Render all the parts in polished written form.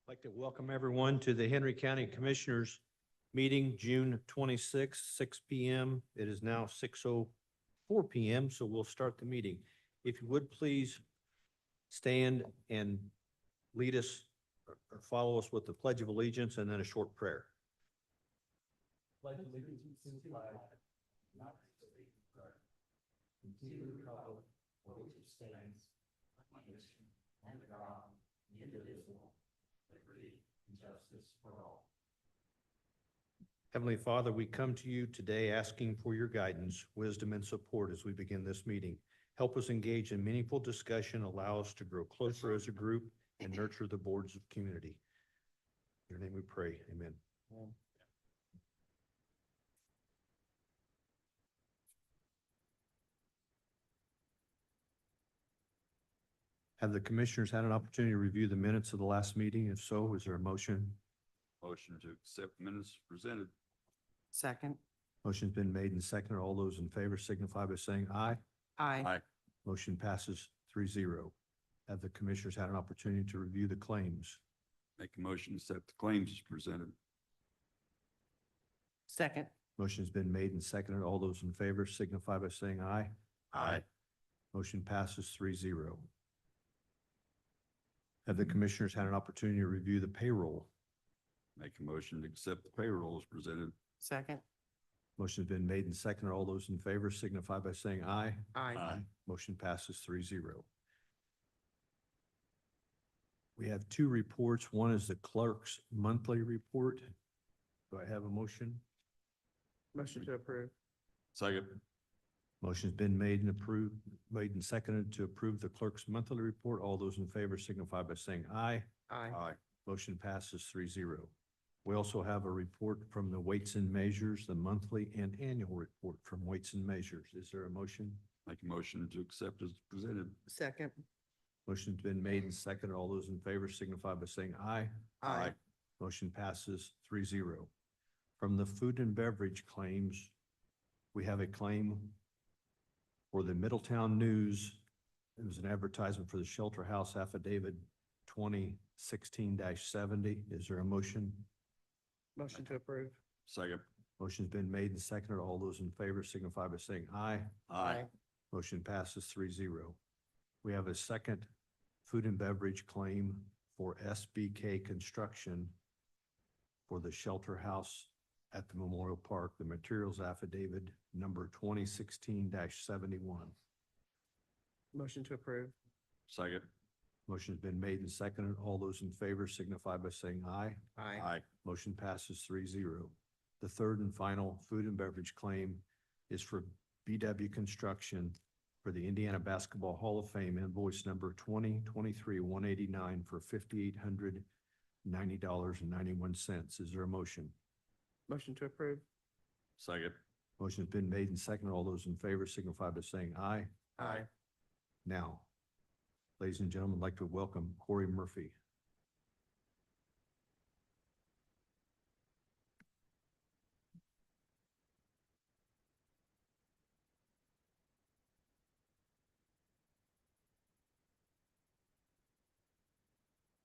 I'd like to welcome everyone to the Henry County Commissioners Meeting, June 26th, 6 p.m. It is now 6:04 p.m., so we'll start the meeting. If you would please stand and lead us or follow us with the Pledge of Allegiance and then a short prayer. Pledge allegiance to the flag, United States of America, and to the republic for which it stands, one nation, under God, indivisible, liberty and justice for all. Heavenly Father, we come to you today asking for your guidance, wisdom, and support as we begin this meeting. Help us engage in meaningful discussion, allow us to grow closer as a group, and nurture the boards of community. In your name we pray, amen. Have the commissioners had an opportunity to review the minutes of the last meeting? If so, is there a motion? Motion to accept minutes presented. Second. Motion's been made and seconded. All those in favor signify by saying aye. Aye. Motion passes 3-0. Have the commissioners had an opportunity to review the claims? Make a motion to accept the claims as presented. Second. Motion's been made and seconded. All those in favor signify by saying aye. Aye. Motion passes 3-0. Have the commissioners had an opportunity to review the payroll? Make a motion to accept the payroll as presented. Second. Motion's been made and seconded. All those in favor signify by saying aye. Aye. Motion passes 3-0. We have two reports. One is the clerk's monthly report. Do I have a motion? Motion to approve. Second. Motion's been made and seconded to approve the clerk's monthly report. All those in favor signify by saying aye. Aye. Aye. Motion passes 3-0. We also have a report from the Weights and Measures, the monthly and annual report from Weights and Measures. Is there a motion? Make a motion to accept as presented. Second. Motion's been made and seconded. All those in favor signify by saying aye. Aye. Motion passes 3-0. From the food and beverage claims, we have a claim for the Middletown News. It was an advertisement for the Shelter House Affidavit 2016-70. Is there a motion? Motion to approve. Second. Motion's been made and seconded. All those in favor signify by saying aye. Aye. Motion passes 3-0. We have a second food and beverage claim for SBK Construction for the Shelter House at the Memorial Park, the materials affidavit number 2016-71. Motion to approve. Second. Motion's been made and seconded. All those in favor signify by saying aye. Aye. Aye. Motion passes 3-0. The third and final food and beverage claim is for BW Construction for the Indiana Basketball Hall of Fame invoice number 2023-189 for $5,890.91. Is there a motion? Motion to approve. Second. Motion's been made and seconded. All those in favor signify by saying aye. Aye. Now, ladies and gentlemen, I'd like to welcome Corey Murphy.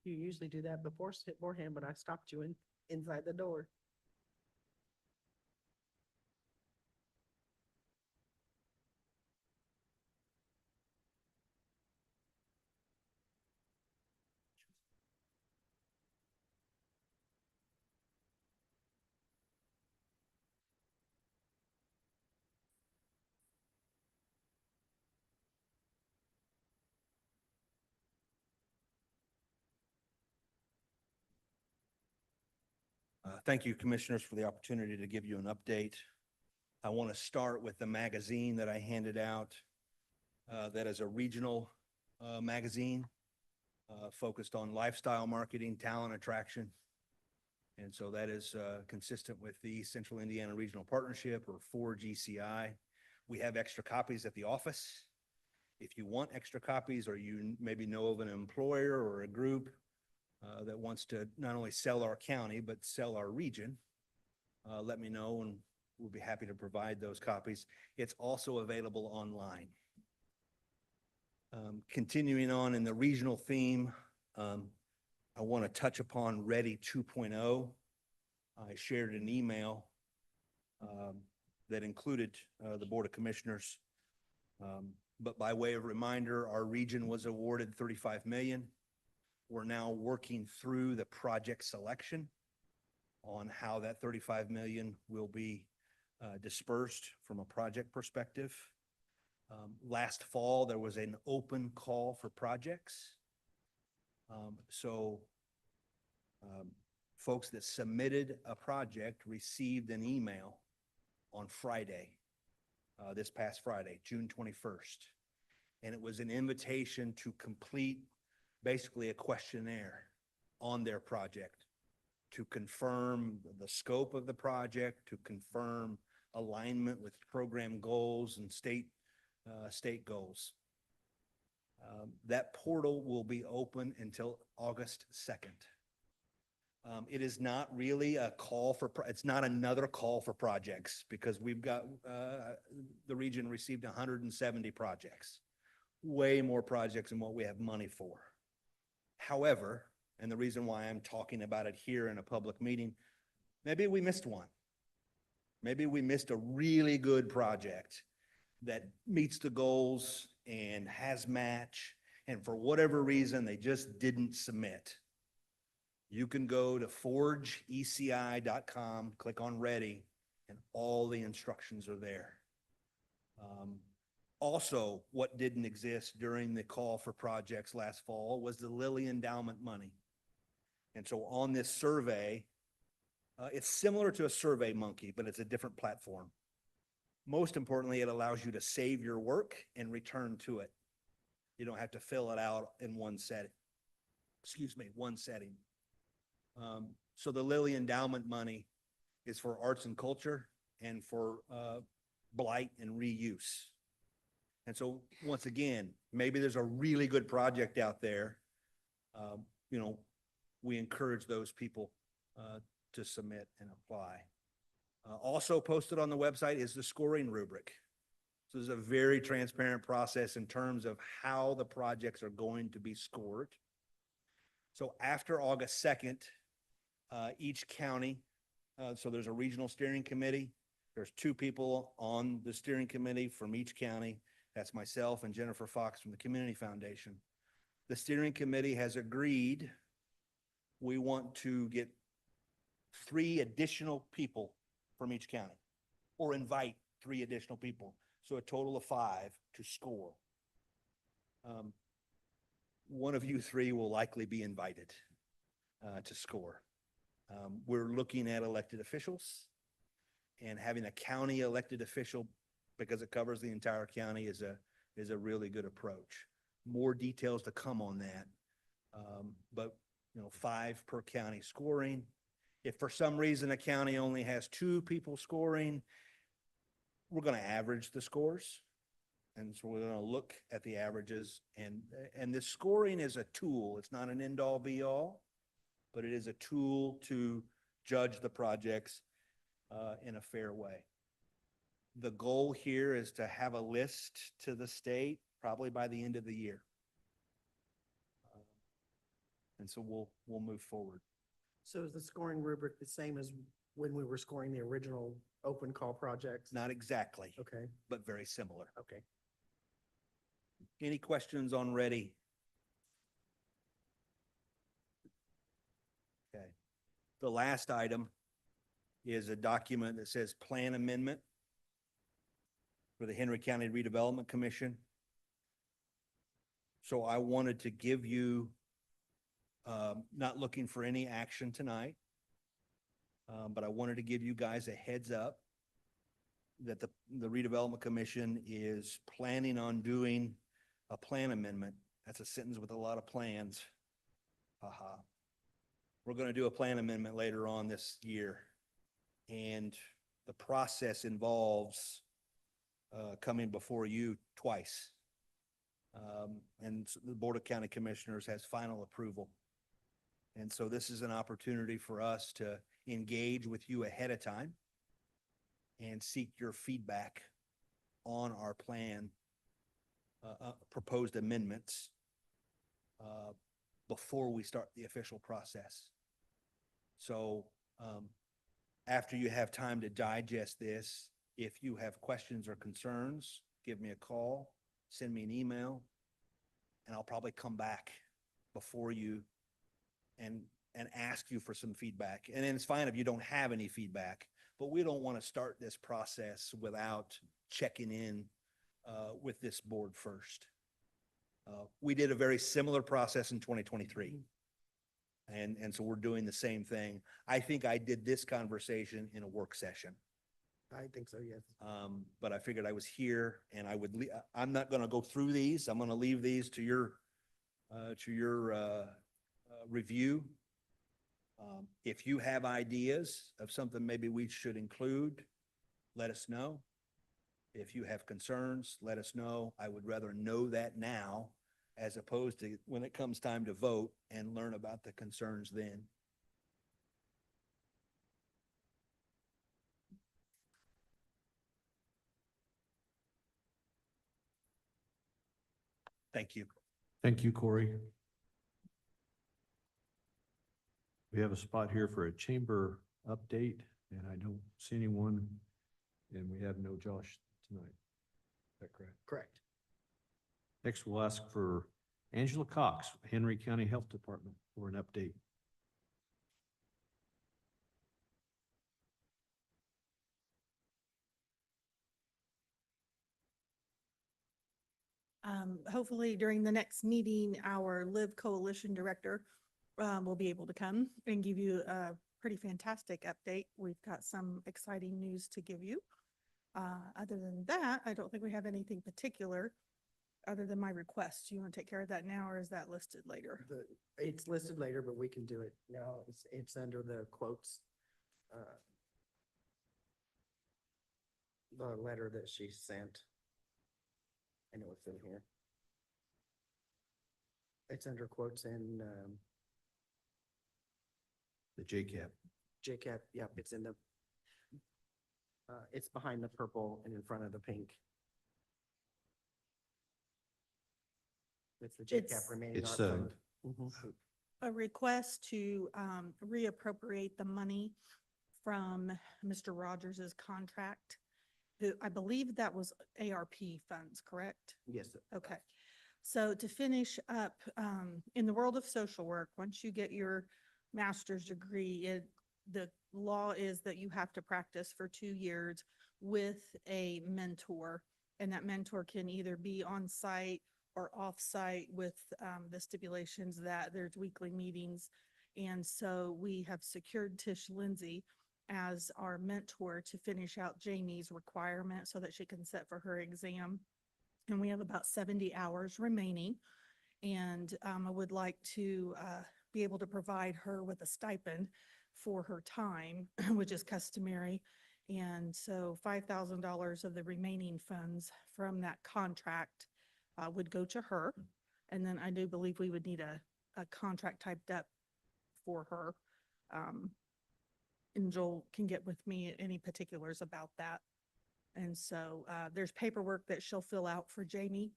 You usually do that beforehand, but I stopped you inside the door. Thank you, Commissioners, for the opportunity to give you an update. I want to start with the magazine that I handed out. That is a regional magazine focused on lifestyle marketing, talent attraction. And so that is consistent with the Central Indiana Regional Partnership, or 4GCI. We have extra copies at the office. If you want extra copies, or you maybe know of an employer or a group that wants to not only sell our county, but sell our region, let me know and we'll be happy to provide those copies. It's also available online. Continuing on in the regional theme, I want to touch upon Ready 2.0. I shared an email that included the Board of Commissioners. But by way of reminder, our region was awarded 35 million. We're now working through the project selection on how that 35 million will be dispersed from a project perspective. Last fall, there was an open call for projects. Folks that submitted a project received an email on Friday, this past Friday, June 21st. And it was an invitation to complete basically a questionnaire on their project to confirm the scope of the project, to confirm alignment with program goals and state goals. That portal will be open until August 2nd. It is not really a call for, it's not another call for projects because we've got, the region received 170 projects, way more projects than what we have money for. However, and the reason why I'm talking about it here in a public meeting, maybe we missed one. Maybe we missed a really good project that meets the goals and has match, and for whatever reason, they just didn't submit. You can go to forgeeci.com, click on Ready, and all the instructions are there. Also, what didn't exist during the call for projects last fall was the Lilly Endowment money. And so on this survey, it's similar to a Survey Monkey, but it's a different platform. Most importantly, it allows you to save your work and return to it. You don't have to fill it out in one setting. So the Lilly Endowment money is for arts and culture and for blight and reuse. And so once again, maybe there's a really good project out there. We encourage those people to submit and apply. Also posted on the website is the scoring rubric. So there's a very transparent process in terms of how the projects are going to be scored. So after August 2nd, each county, so there's a regional steering committee. There's 2 people on the steering committee from each county. That's myself and Jennifer Fox from the Community Foundation. The steering committee has agreed we want to get 3 additional people from each county, or invite 3 additional people. So a total of 5 to score. One of you 3 will likely be invited to score. We're looking at elected officials, and having a county elected official, because it covers the entire county, is a really good approach. More details to come on that. But 5 per county scoring. If for some reason a county only has 2 people scoring, we're going to average the scores. And so we're going to look at the averages, and this scoring is a tool. It's not an end all be all, but it is a tool to judge the projects in a fair way. The goal here is to have a list to the state probably by the end of the year. And so we'll move forward. So is the scoring rubric the same as when we were scoring the original open call projects? Not exactly, Okay, but very similar. okay. Any questions on Ready? Okay. The last item is a document that says plan amendment for the Henry County Redevelopment Commission. So I wanted to give you, not looking for any action tonight, but I wanted to give you guys a heads up that the Redevelopment Commission is planning on doing a plan amendment. That's a sentence with a lot of plans. Haha. We're going to do a plan amendment later on this year. And the process involves coming before you twice. And the Board of County Commissioners has final approval. And so this is an opportunity for us to engage with you ahead of time and seek your feedback on our plan, proposed amendments before we start the official process. So, after you have time to digest this, if you have questions or concerns, give me a call, send me an email, and I'll probably come back before you and ask you for some feedback. And then it's fine if you don't have any feedback, but we don't want to start this process without checking in with this board first. We did a very similar process in 2023. And so we're doing the same thing. I think I did this conversation in a work session. I think so, yes. But I figured I was here and I would, I'm not gonna go through these. I'm gonna leave these to your review. If you have ideas of something maybe we should include, let us know. If you have concerns, let us know. I would rather know that now as opposed to when it comes time to vote and learn about the concerns then. Thank you. Thank you, Corey. We have a spot here for a chamber update, and I don't see anyone, and we have no Josh tonight. Is that correct? Correct. Next, we'll ask for Angela Cox, Henry County Health Department, for an update. Hopefully during the next meeting, our Live Coalition Director will be able to come and give you a pretty fantastic update. We've got some exciting news to give you. Other than that, I don't think we have anything particular other than my request. Do you want to take care of that now, or is that listed later? It's listed later, but we can do it now. It's under the quotes. The letter that she sent. I know it's in here. It's under quotes in, The JCAP. JCAP, yep, it's in the, it's behind the purple and in front of the pink. It's the JCAP It's- remaining. It's, art fund. Mhm. A request to reappropriate the money from Mr. Rogers's contract. Who, I believe that was ARP funds, correct? Yes, sir. Okay. So to finish up, in the world of social work, once you get your master's degree, the law is that you have to practice for 2 years with a mentor. And that mentor can either be on site or off site with the stipulations that there's weekly meetings. And so we have secured Tish Lindsay as our mentor to finish out Jamie's requirement so that she can sit for her exam. And we have about 70 hours remaining. And I would like to be able to provide her with a stipend for her time, which is customary. And so $5,000 of the remaining funds from that contract would go to her. And then I do believe we would need a contract typed up for her. And Joel can get with me any particulars about that. And so there's paperwork that she'll fill out for Jamie.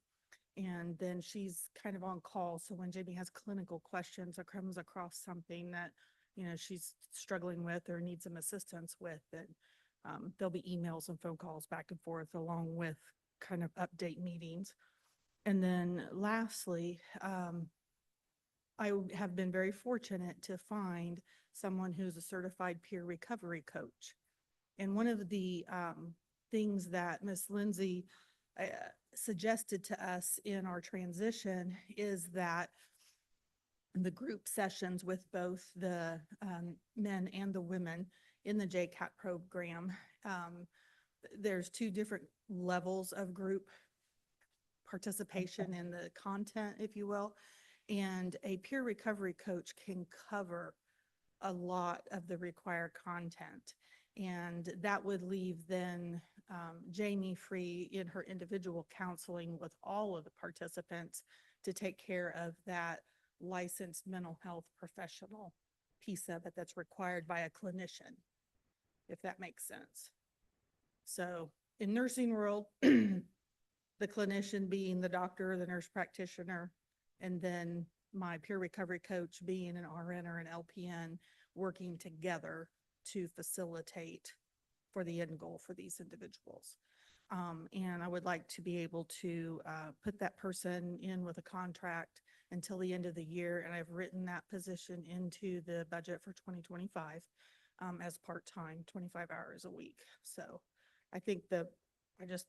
And then she's kind of on call. So when Jamie has clinical questions or comes across something that, she's struggling with or needs some assistance with, then there'll be emails and phone calls back and forth along with kind of update meetings. And then lastly, I have been very fortunate to find someone who's a certified peer recovery coach. And one of the things that Ms. Lindsay suggested to us in our transition is that the group sessions with both the men and the women in the JCAP program, there's 2 different levels of group participation in the content, if you will. And a peer recovery coach can cover a lot of the required content. And that would leave then Jamie free in her individual counseling with all of the participants to take care of that licensed mental health professional piece of it that's required by a clinician, if that makes sense. So in nursing world, the clinician being the doctor or the nurse practitioner, and then my peer recovery coach being an RN or an LPN, working together to facilitate for the end goal for these individuals. And I would like to be able to, put that person in with a contract until the end of the year. And I've written that position into the budget for 2025, as part-time, 25 hours a week. So I think I just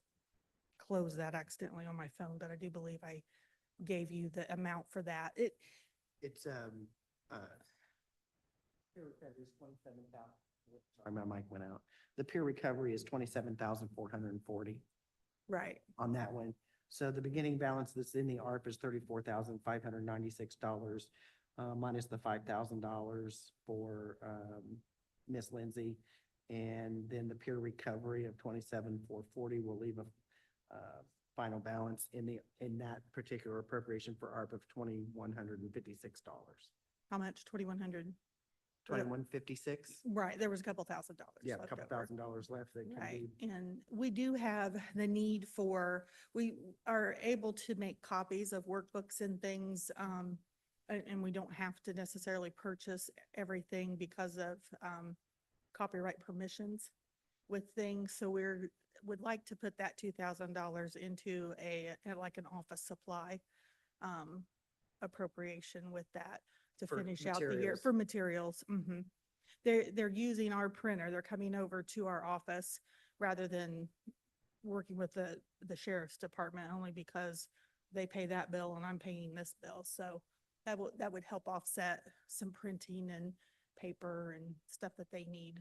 closed that accidentally on my phone, but I do believe I gave you the amount for that. It's, peer recovery is 27,000. Sorry, my mic went out. The peer recovery is 27,440 Right, on that one. So the beginning balance that's in the ARP is $34,596, minus the $5,000 for, Miss Lindsay. And then the peer recovery of 27,440 will leave a, final balance in that particular appropriation for ARP of $2,156. how much? 2,100? 2,156? Right, there was a couple $1,000. Yeah, a left couple over. $1,000 left that can Right, be. and we do have the need for, we are able to make copies of workbooks and things, and we don't have to necessarily purchase everything because of, copyright permissions with things, so would like to put that $2,000 into like an office supply, appropriation with that to For finish out the year, materials. for materials. They're using our printer. They're coming over to our office rather than working with the sheriff's department, only because they pay that bill and I'm paying this bill. So that would help offset some printing and paper and stuff that they need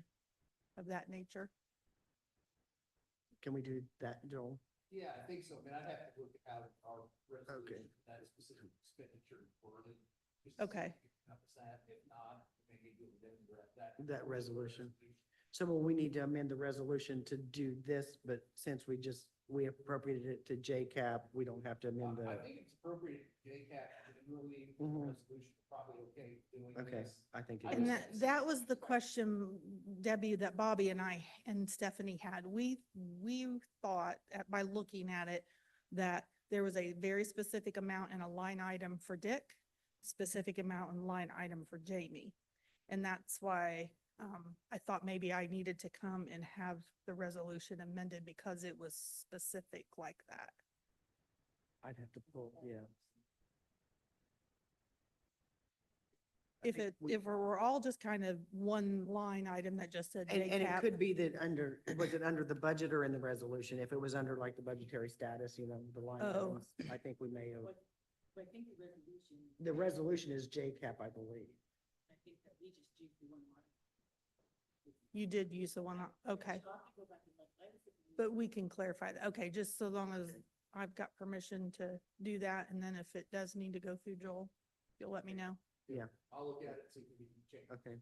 of that nature. Can we do that, Joel? Yeah, I think so. I mean, I'd have to look at how our resolution, Okay. that is specific expenditure worded. just to see Okay. if we can encompass that. If not, maybe do that. That resolution. So will we need to amend the resolution to do this, but since we appropriated it to JCAP, we don't have to amend I the, think it's appropriate, JCAP, generally, Mhm. resolution, probably okay doing okay, this. I think it I And is. just- that was the question, Debbie, that Bobby and I and Stephanie had. We thought, by looking at it, that there was a very specific amount in a line item for Dick, specific amount in line item for Jamie. And that's why, I thought maybe I needed to come and have the resolution amended because it was specific like that. I'd have to pull, yeah. I If think if it were all just kind of one line item that just said And it JCAP. could be that was it under the budget or in the resolution? If it was under like the budgetary status, the line Oh. items, I think we may have. I think the resolution, The resolution is JCAP, I believe. I think that we just used the one line. You did use the one, okay. So I have to go back and look. I just think we- But we can clarify that. Okay, just so long as I've got permission to do that, and then if it does need to go through Joel, you'll let me know. Yeah, I'll look at it, see if we can change. okay.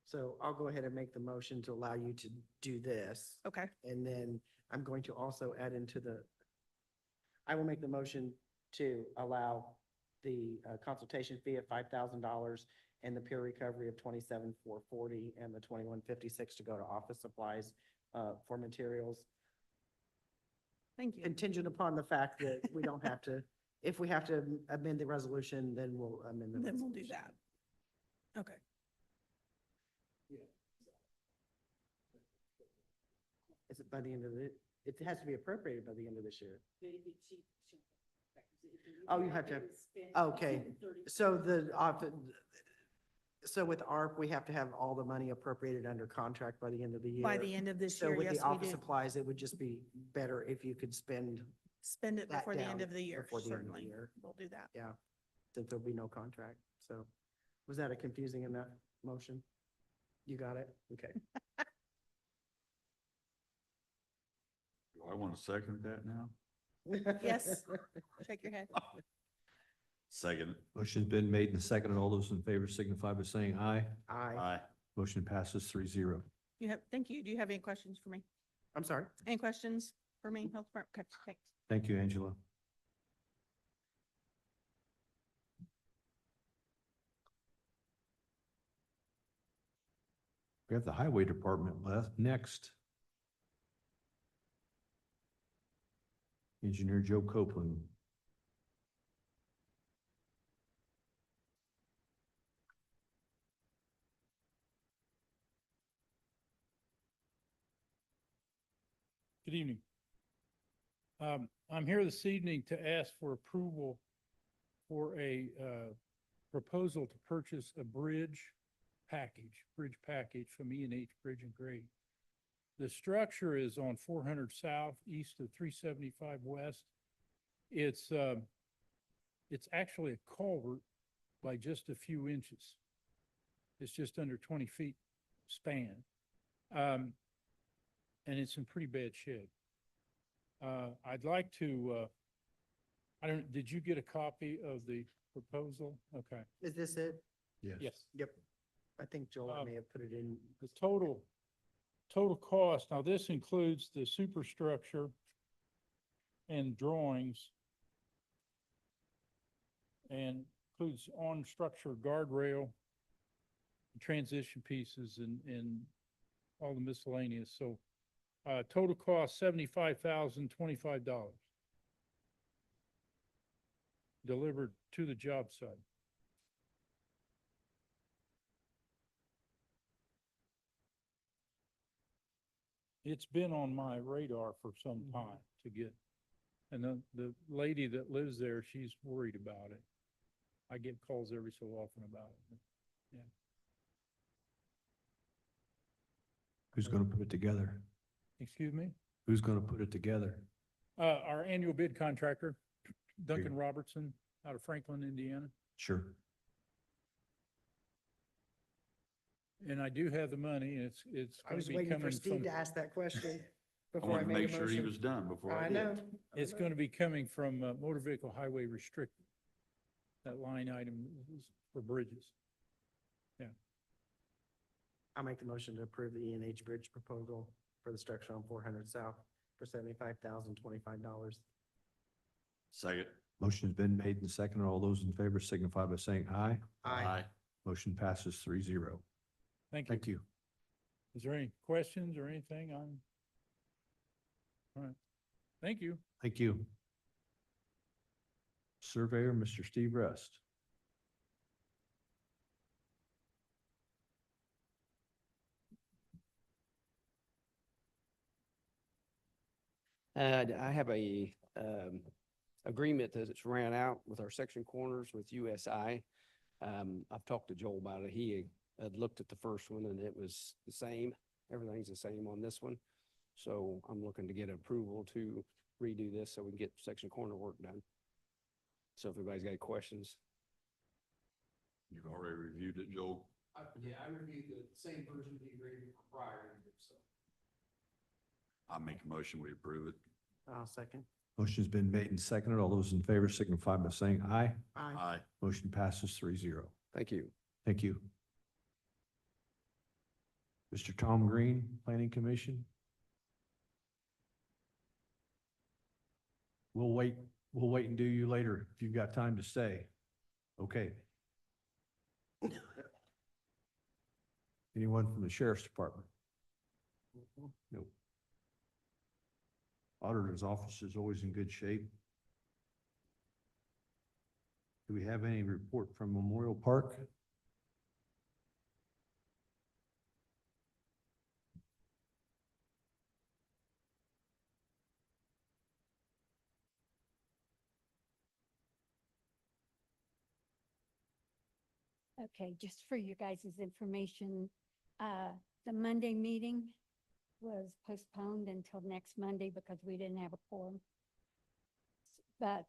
So I'll go ahead and make the motion to allow you to do this. Okay, And then I'm going to also add I will make the motion to allow the consultation fee of $5,000 and the peer recovery of 27,440 and the 2156 to go to office supplies for materials, thank you. contingent upon the fact that we don't have to, if we have to amend the resolution, then we'll amend the Then we'll do resolution. that. Okay, Is it by the end of it has to be appropriated by the end of this year. But if it cheap, cheap. If it- Oh, you have to- it was spent okay. 30 So so with ARP, we have to have all the money appropriated under contract by the end of the year. by the end of this So year, with yes, the we office do. supplies, it would just be better if you could spend Spend it that before the end down of the year, before the end of the certainly. year. We'll do that. Yeah, since there'll be no contract. So was that a confusing enough motion? You got it? Okay. Do I want to second that now? Yes. Shake your head. Second. Motion's been made and seconded. All those in favor signify by saying aye. Aye. Aye. Motion passes 3-0. Thank you. Do you have any questions for me? I'm sorry. Any questions for me, Health Department? Okay, thanks. Thank you, Angela. We have the Highway Department left next. Engineer Joe Copeland. Good evening. I'm here this evening to ask for approval for a proposal to purchase a bridge package from E&H Bridge and Grade. The structure is on 400 South, east of 375 West. It's actually a culvert by just a few inches. It's just under 20 feet span. And it's in pretty bad shape. I'd like to, did you get a copy of the proposal? Okay, Is this it? yes. Yep. I think Joel Um, may have put it in. The total cost, now this includes the superstructure and drawings and includes on-structure guardrail, transition pieces and all the miscellaneous. So total cost $75,025. Delivered to the job site. It's been on my radar for some time to get, and the lady that lives there, she's worried about it. I get calls every so often about it. Who's gonna put it together? Excuse me? Who's gonna put it together? Our annual bid contractor, Duncan Robertson, out of Franklin, Indiana. Sure. And I do have the money, and it's I gonna was be waiting for coming Steve from, to ask that question I before I wanted to made make a sure he motion. was done before I I know. did. it's gonna be coming from motor vehicle highway restricted. That line item is for bridges. I'll make the motion to approve the E&H Bridge proposal for the structure on 400 South for $75,025. Second. Motion's been made and seconded. All those in favor signify by saying aye. Aye. Motion passes 3-0. Thank you. Thank you. Is there any questions or anything on? All right. Thank you. Thank you. Surveyor, Mr. Steve Rest. I have a agreement that it's ran out with our section corners with USI. I've talked to Joel about it. He had looked at the first one and it was the same. Everything's the same on this one. So I'm looking to get approval to redo this so we can get section corner work done. So if anybody's got any questions. You've already reviewed it, Joel. Yeah, I reviewed the same version of the agreement prior, so. I make a motion, we approve it. I'll second. Motion's been made and seconded. All those in favor signify by saying aye. Aye. Aye. Motion passes 3-0. Thank you. Thank you. Mr. Tom Green, Planning Commission. We'll wait and do you later if you've got time to stay. Okay. Anyone from the Sheriff's Department? Nope. Auditor's office is always in good shape. Do we have any report from Memorial Park? Okay, just for you guys' information, the Monday meeting was postponed until next Monday because we didn't have a quorum. But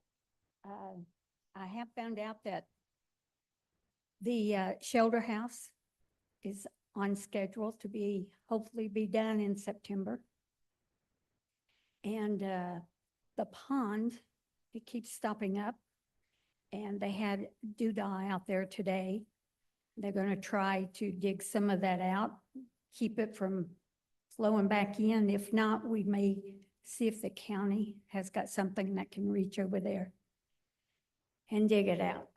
I have found out that the shelter house is on schedule to be, hopefully be done in September. And the pond, it keeps stopping up. And they had doodah out there today. They're going to try to dig some of that out, keep it from flowing back in. If not, we may see if the county has got something that can reach over there and dig it out.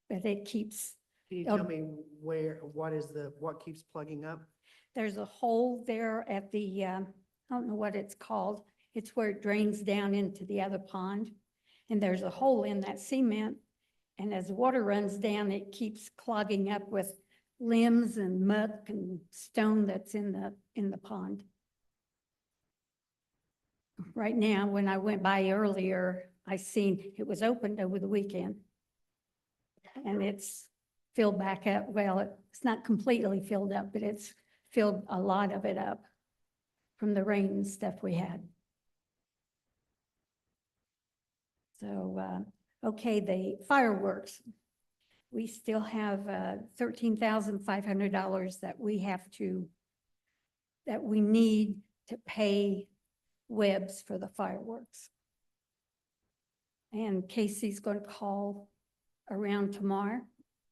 But it keeps, Can you Oh. tell me what keeps plugging up? there's a hole there at the, I don't know what it's called. It's where it drains down into the other pond. And there's a hole in that cement. And as water runs down, it keeps clogging up with limbs and muck and stone that's in the pond. right now, when I went by earlier, I seen it was opened over the weekend. And it's filled back up. Well, it's not completely filled up, but it's filled a lot of it up from the rain and stuff we had. So, okay, the fireworks. We still have $13,500 that we need to pay Webb's for the fireworks. And Casey's going to call around tomorrow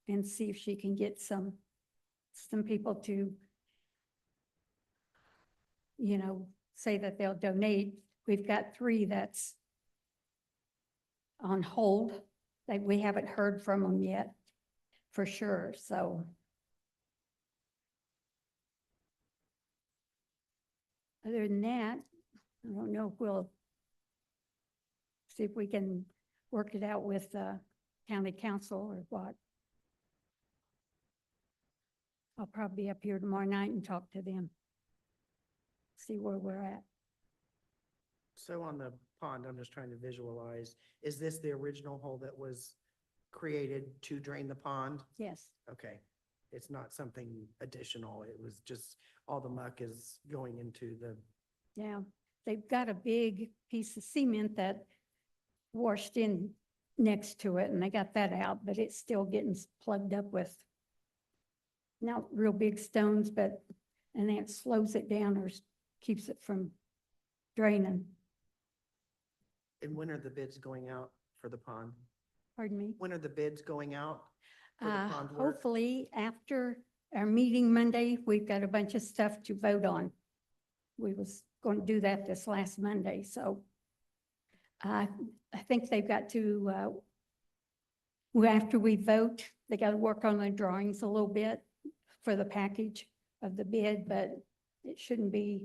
and see if she can get some people to, say that they'll donate. We've got 3 that's on hold, that we haven't heard from them yet, for sure, so. Other than that, I don't know if we'll see if we can work it out with county council or what. I'll probably be up here tomorrow night and talk to them. See where we're at. So on the pond, I'm just trying to visualize, is this the original hole that was created to drain the pond? Yes, Okay, it's not something additional, it was just, all the muck is going into the, yeah. They've got a big piece of cement that washed in next to it, and they got that out, but it's still getting plugged up with not real big stones, but, and that slows it down or keeps it from draining. and when are the bids going out for the pond? Pardon me? When are the bids going out for the pond work? Hopefully, after our meeting Monday, we've got a bunch of stuff to vote on. We was going to do that this last Monday, so I think they've got to, after we vote, they got to work on the drawings a little bit for the package of the bid, but it shouldn't be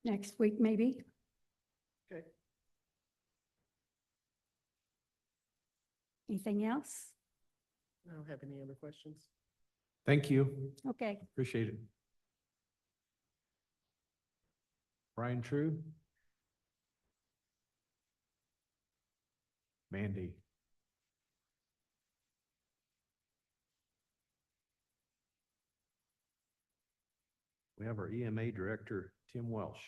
next week, maybe. Okay. Anything else? I don't have any other questions. Thank you. Okay. Appreciate it. Brian True? Mandy? We have our EMA Director, Tim Welsh.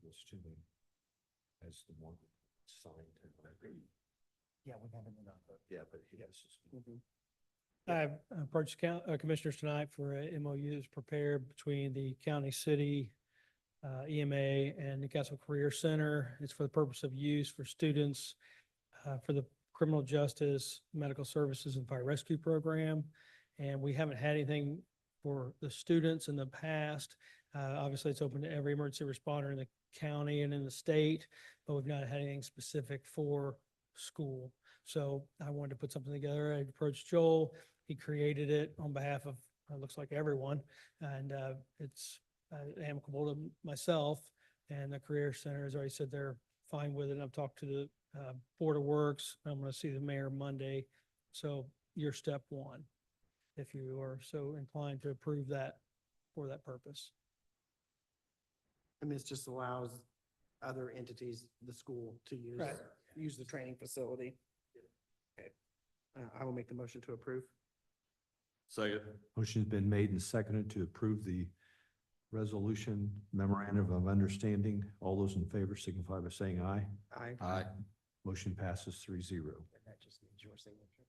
This to me as the one signed. Yeah, we haven't enough. Yeah, but he has. I've approached commissioners tonight for a MOU that's prepared between the county, city, EMA and Newcastle Career Center. It's for the purpose of use for students for the criminal justice, medical services and fire rescue program. And we haven't had anything for the students in the past. Obviously, it's open to every emergency responder in the county and in the state, but we've not had anything specific for school. So I wanted to put something together. I approached Joel. He created it on behalf of, it looks like everyone. And it's amicable to myself, and the Career Center has already said they're fine with it. And I've talked to the Board of Works. I'm going to see the mayor Monday. So you're step 1, if you are so inclined to approve that for that purpose. And this just allows other entities, the school, to Right. use the training facility. Okay. I will make the motion to approve. Second. Motion's been made and seconded to approve the resolution memorandum of understanding. All those in favor signify by saying aye. Aye. Aye. Motion passes 3-0. And that just needs your signature.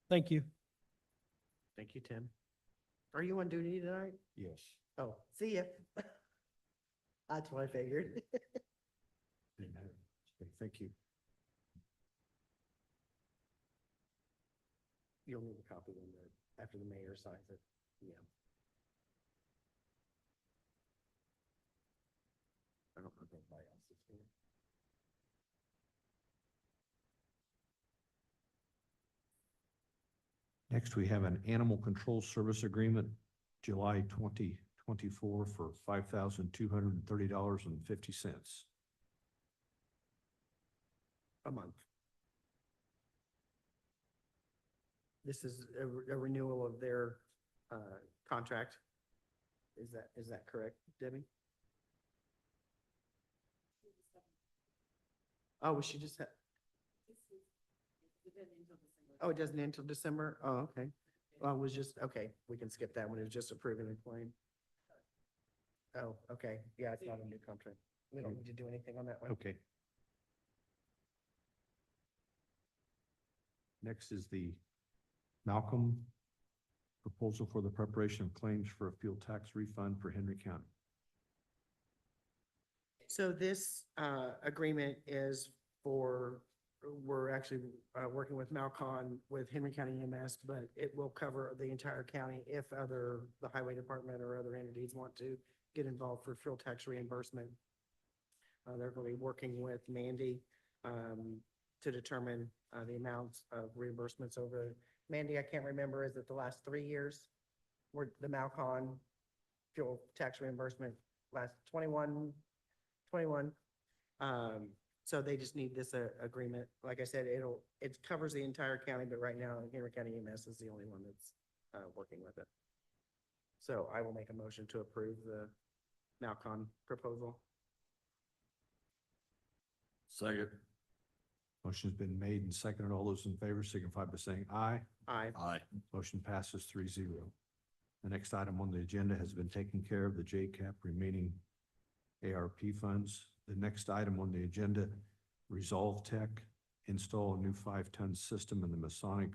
Thank you. Thank you, Tim. Are you on duty tonight? Yes. Oh, see ya. That's what I figured. Okay, thank you. You'll need a copy after the mayor signs it. Yeah. I don't know if anybody else is here. Next, we have an animal control service agreement, July 2024 for $5,230.50. A month. This is a renewal of their, contract. Is that correct, Debbie? Oh, was she just had, oh, it doesn't end until December? Oh, okay. Well, it was just, okay, we can skip that one. It was just approving the claim. Oh, okay. Yeah, it's not a new contract. We don't need to do anything on that one. Okay. Next is the Malcolm proposal for the preparation of claims for a fuel tax refund for Henry County. So this agreement is for, we're actually working with Malcon with Henry County EMS, but it will cover the entire county if the highway department or other entities want to get involved for fuel tax reimbursement. They're going to be working with Mandy to determine the amounts of reimbursements over. Mandy, I can't remember, is it the last 3 years? Were the Malcon fuel tax reimbursement last 21? So they just need this agreement. Like I said, it covers the entire county, but right now Henry County EMS is the only one that's working with it. So I will make a motion to approve the Malcon proposal. Second. Motion's been made and seconded. All those in favor signify by saying aye. Aye. Aye. Motion passes 3-0. The next item on the agenda has been taken care of, the JCAP remaining ARP funds. The next item on the agenda, Resolve Tech, install a new 5-ton system in the Masonic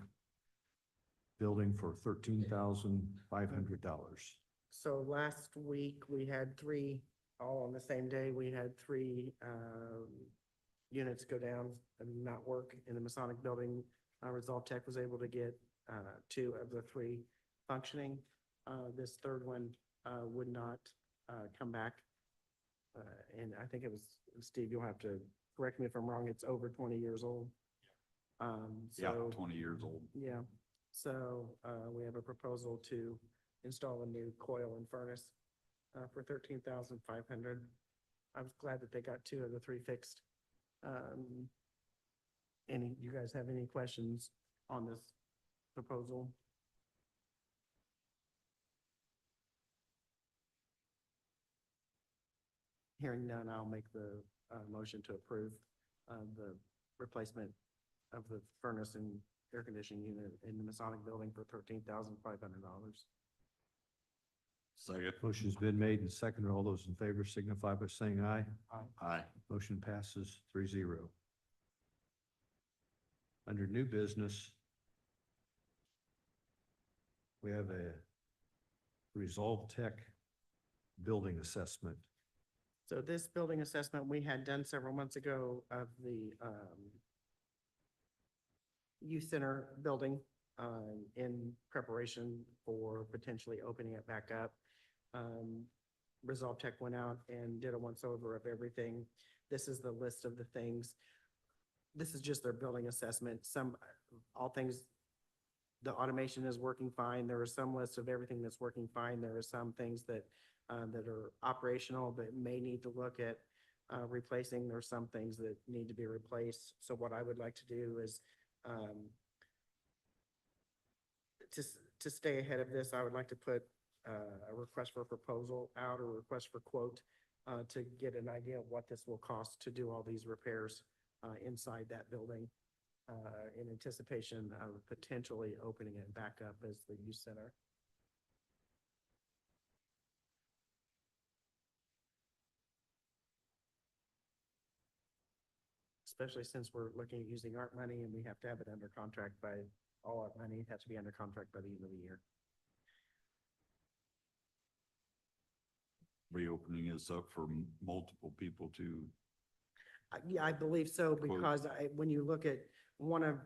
building for $13,500. So last week we had three, all on the same day, we had three units go down and not work in the Masonic building. Resolve Tech was able to get 2 of the 3 functioning. This third one would not come back. And I think it was, Steve, you'll have to correct me if I'm wrong, it's over 20 years old. Yeah, So 20 years old. yeah, so we have a proposal to install a new coil and furnace for $13,500. I was glad that they got 2 of the 3 fixed. You guys have any questions on this proposal? Hearing none, I'll make the motion to approve the replacement of the furnace and air conditioning unit in the Masonic building for $13,500. Second. Motion's been made and seconded. All those in favor signify by saying aye. Aye. Motion passes 3-0. Under new business, we have a Resolve Tech building assessment. So this building assessment we had done several months ago of the youth center building in preparation for potentially opening it back up. Resolve Tech went out and did a once over of everything. This is the list of the things. This is just their building assessment. All things, the automation is working fine. There are some lists of everything that's working fine. There are some things that are operational but may need to look at replacing. There are some things that need to be replaced. So what I would like to do is to stay ahead of this, I would like to put a request for a proposal out, or a request for quote to get an idea of what this will cost to do all these repairs inside that building in anticipation of potentially opening it back up as the youth center. Especially since we're looking at using ARP money and we have to have it under contract by, all ARP money has to be under contract by the end of the year. Reopening is up for multiple people to, Yeah, I believe so, Quote. because when you look at one of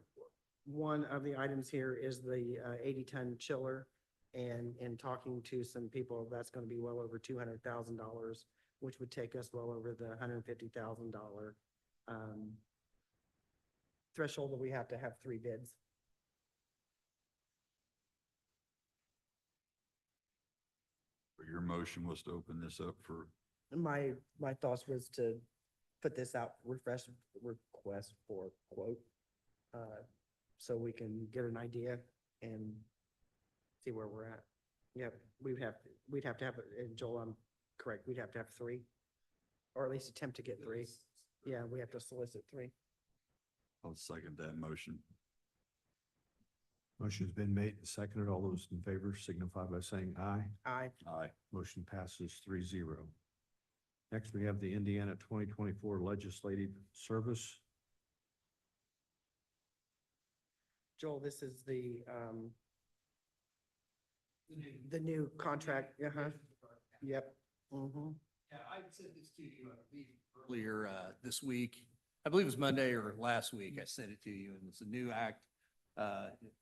the items here is the 80-ton chiller. And in talking to some people, that's going to be well over $200,000, which would take us well over the $150,000 threshold that we have to have 3 bids. your motion was to open this up for, My thoughts was to put this out, request for quote, so we can get an idea and see where we're at. Yep, we'd have to have, and Joel, I'm correct, we'd have to have three, or at least attempt to get three. Yeah, we have to solicit three. I'll second that motion. Motion's been made and seconded. All those in favor signify by saying aye. Aye. Aye. Motion passes 3-0. Next, we have the Indiana 2024 Legislative Service. Joel, this is the new contract, uh-huh, yep. Mm-hmm. Yeah, I sent this to you, I believe, earlier, this week. I believe it was Monday or last week. I sent it to you, and it's a new act,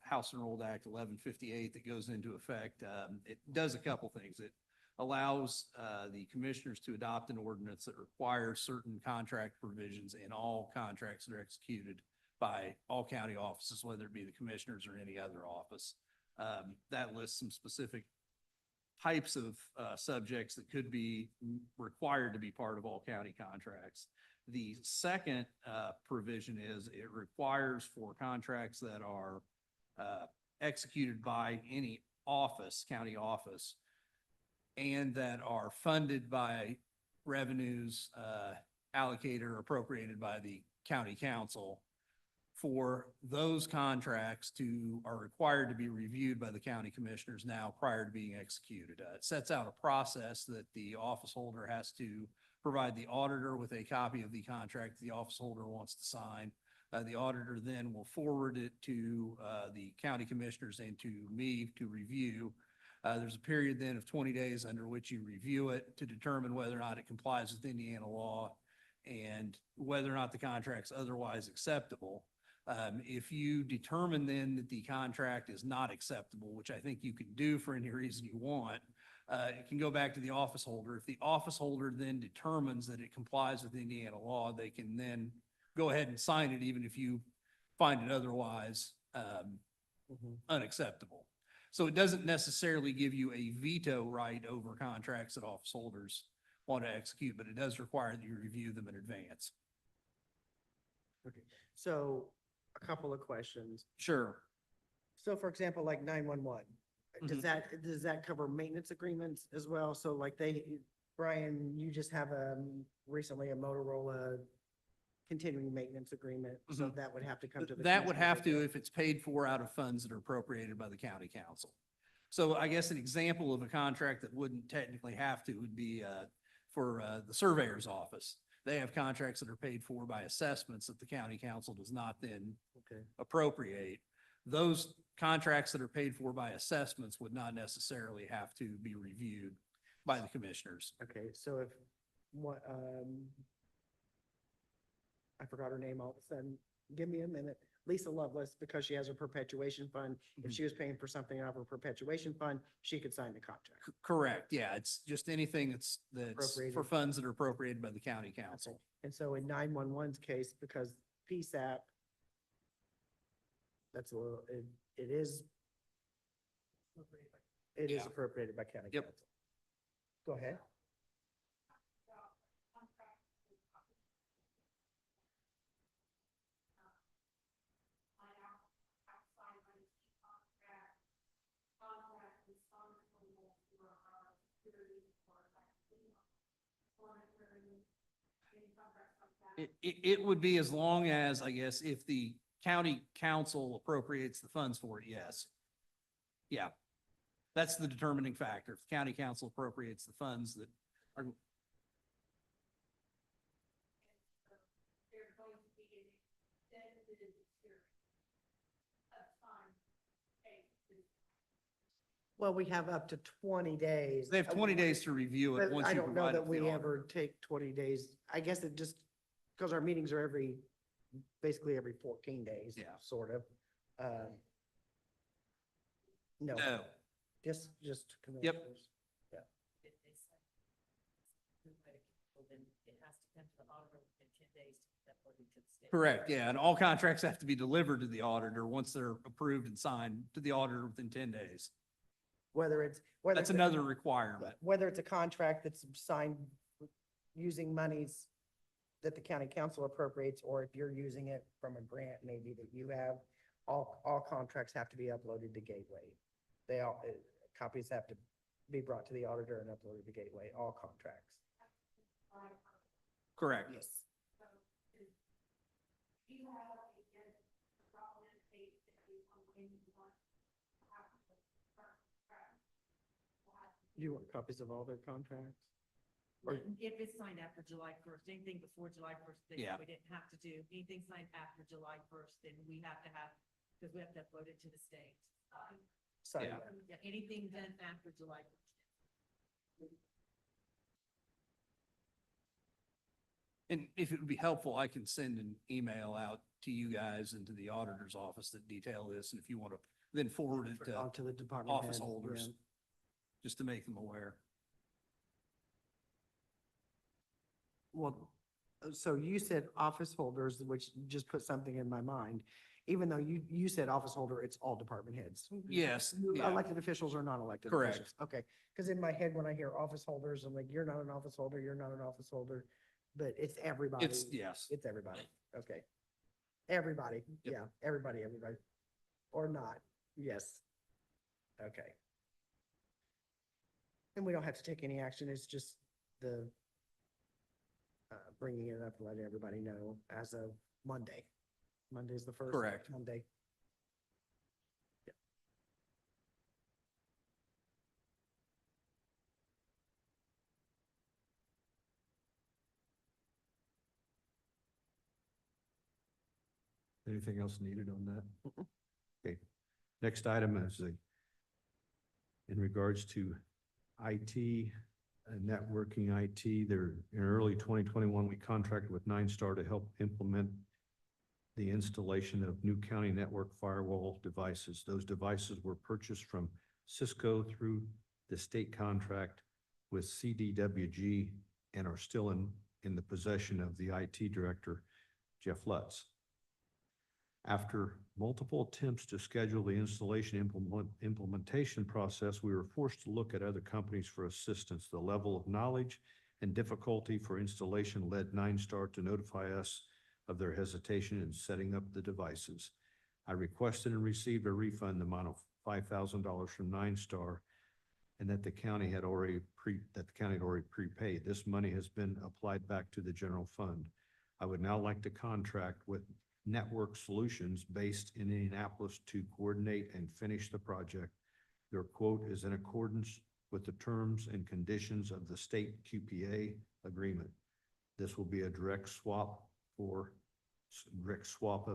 House Enrolled Act 1158 that goes into effect. It does a couple things. It allows, the commissioners to adopt an ordinance that requires certain contract provisions in all contracts that are executed by all county offices, whether it be the commissioners or any other office. That lists some specific types of subjects that could be required to be part of all county contracts. The second provision is it requires for contracts that are executed by any office, county office, and that are funded by revenues allocated or appropriated by the county council, for those contracts are required to be reviewed by the county commissioners now prior to being executed. It sets out a process that the office holder has to provide the auditor with a copy of the contract the office holder wants to sign. The auditor then will forward it to the county commissioners and to me to review. There's a period then of 20 days under which you review it to determine whether or not it complies with Indiana law and whether or not the contract's otherwise acceptable. If you determine then that the contract is not acceptable, which I think you can do for any reason you want, it can go back to the office holder. If the office holder then determines that it complies with Indiana law, they can then go ahead and sign it, even if you find it otherwise unacceptable. So it doesn't necessarily give you a veto right over contracts that office holders want to execute, but it does require that you review them in advance. Okay, so a couple of questions. Sure. So for example, like 911, does that cover maintenance agreements as well? So like Brian, you just have recently a Motorola continuing maintenance agreement, so that would have to come to the. That would have to commissioners. if it's paid for out of funds that are appropriated by the county council. So I guess an example of a contract that wouldn't technically have to would be for the surveyor's office. They have contracts that are paid for by assessments that the county council does not then Okay. appropriate. Those contracts that are paid for by assessments would not necessarily have to be reviewed by the commissioners. Okay, so if, what, I forgot her name all of a sudden. Give me a minute. Lisa Lovelace, because she has a perpetuation fund. If she was paying for something out of her perpetuation fund, she could sign the contract. Correct, yeah, it's just anything that's for Appropriated. funds that are appropriated by the county council. And so in 911's case, because PSAP, that's a little, it is Yeah. appropriated by county Yep. council. Go ahead. It would be as long as, I guess, if the county council appropriates the funds for it, yes. Yeah, that's the determining factor. If the county council appropriates the funds that are, Well, we have up to 20 days. they have 20 days to review it But once I you don't know provide it that to the we auditor. ever take 20 days. I guess it just, because our meetings are basically every 14 days. Yeah. Sort of. No, No, just. Yep. commissioners. Yeah. Then it has to come to the auditor within 10 days to get that voted to the state. correct, yeah, and all contracts have to be delivered to the auditor once they're approved and signed to the auditor within 10 days. Whether That's another requirement. whether it's a contract that's signed using monies that the county council appropriates, or if you're using it from a grant maybe that you have, all contracts have to be uploaded to Gateway. They all, copies have to be brought to the auditor and uploaded to Gateway, all contracts. Correct. Yes. You want copies of all their contracts? Or- If it's signed after July first, anything before July first, then Yeah. we didn't have to do. Anything signed after July first, then we have to have, because we have to upload it to the state. So, Yeah. Yeah, anything done after July first. And if it would be helpful, I can send an email out to you guys and to the auditor's office that detail this, and if you want to then forward it to onto the department office heads, holders, yeah. just to make them aware. Well, so you said office holders, which just put something in my mind. Even though you said office holder, it's all department heads. Yes, yeah, Elected officials or non-elected Correct. officials. Okay, because in my head, when I hear office holders, I'm like, you're not an office holder, you're not an office holder. But it's everybody. yes. It's everybody. Okay. Everybody. Yep. Yeah, everybody. Or not. Yes. Okay. And we don't have to take any action. It's just the bringing it up and letting everybody know as of Monday. Monday's the first. Correct. Monday. Anything else needed on that? Okay. Next item is in regards to IT, networking IT. There, in early 2021, we contracted with Nine Star to help implement the installation of new county network firewall devices. Those devices were purchased from Cisco through the state contract with CDWG and are still in the possession of the IT director, Jeff Lutz. After multiple attempts to schedule the installation implementation process, we were forced to look at other companies for assistance. The level of knowledge and difficulty for installation led Nine Star to notify us of their hesitation in setting up the devices. I requested and received a refund amount of $5,000 from Nine Star, and that the county had already prepaid. This money has been applied back to the general fund. I would now like to contract with Network Solutions based in Indianapolis to coordinate and finish the project. Their quote is in accordance with the terms and conditions of the state QPA agreement. This will be a direct swap of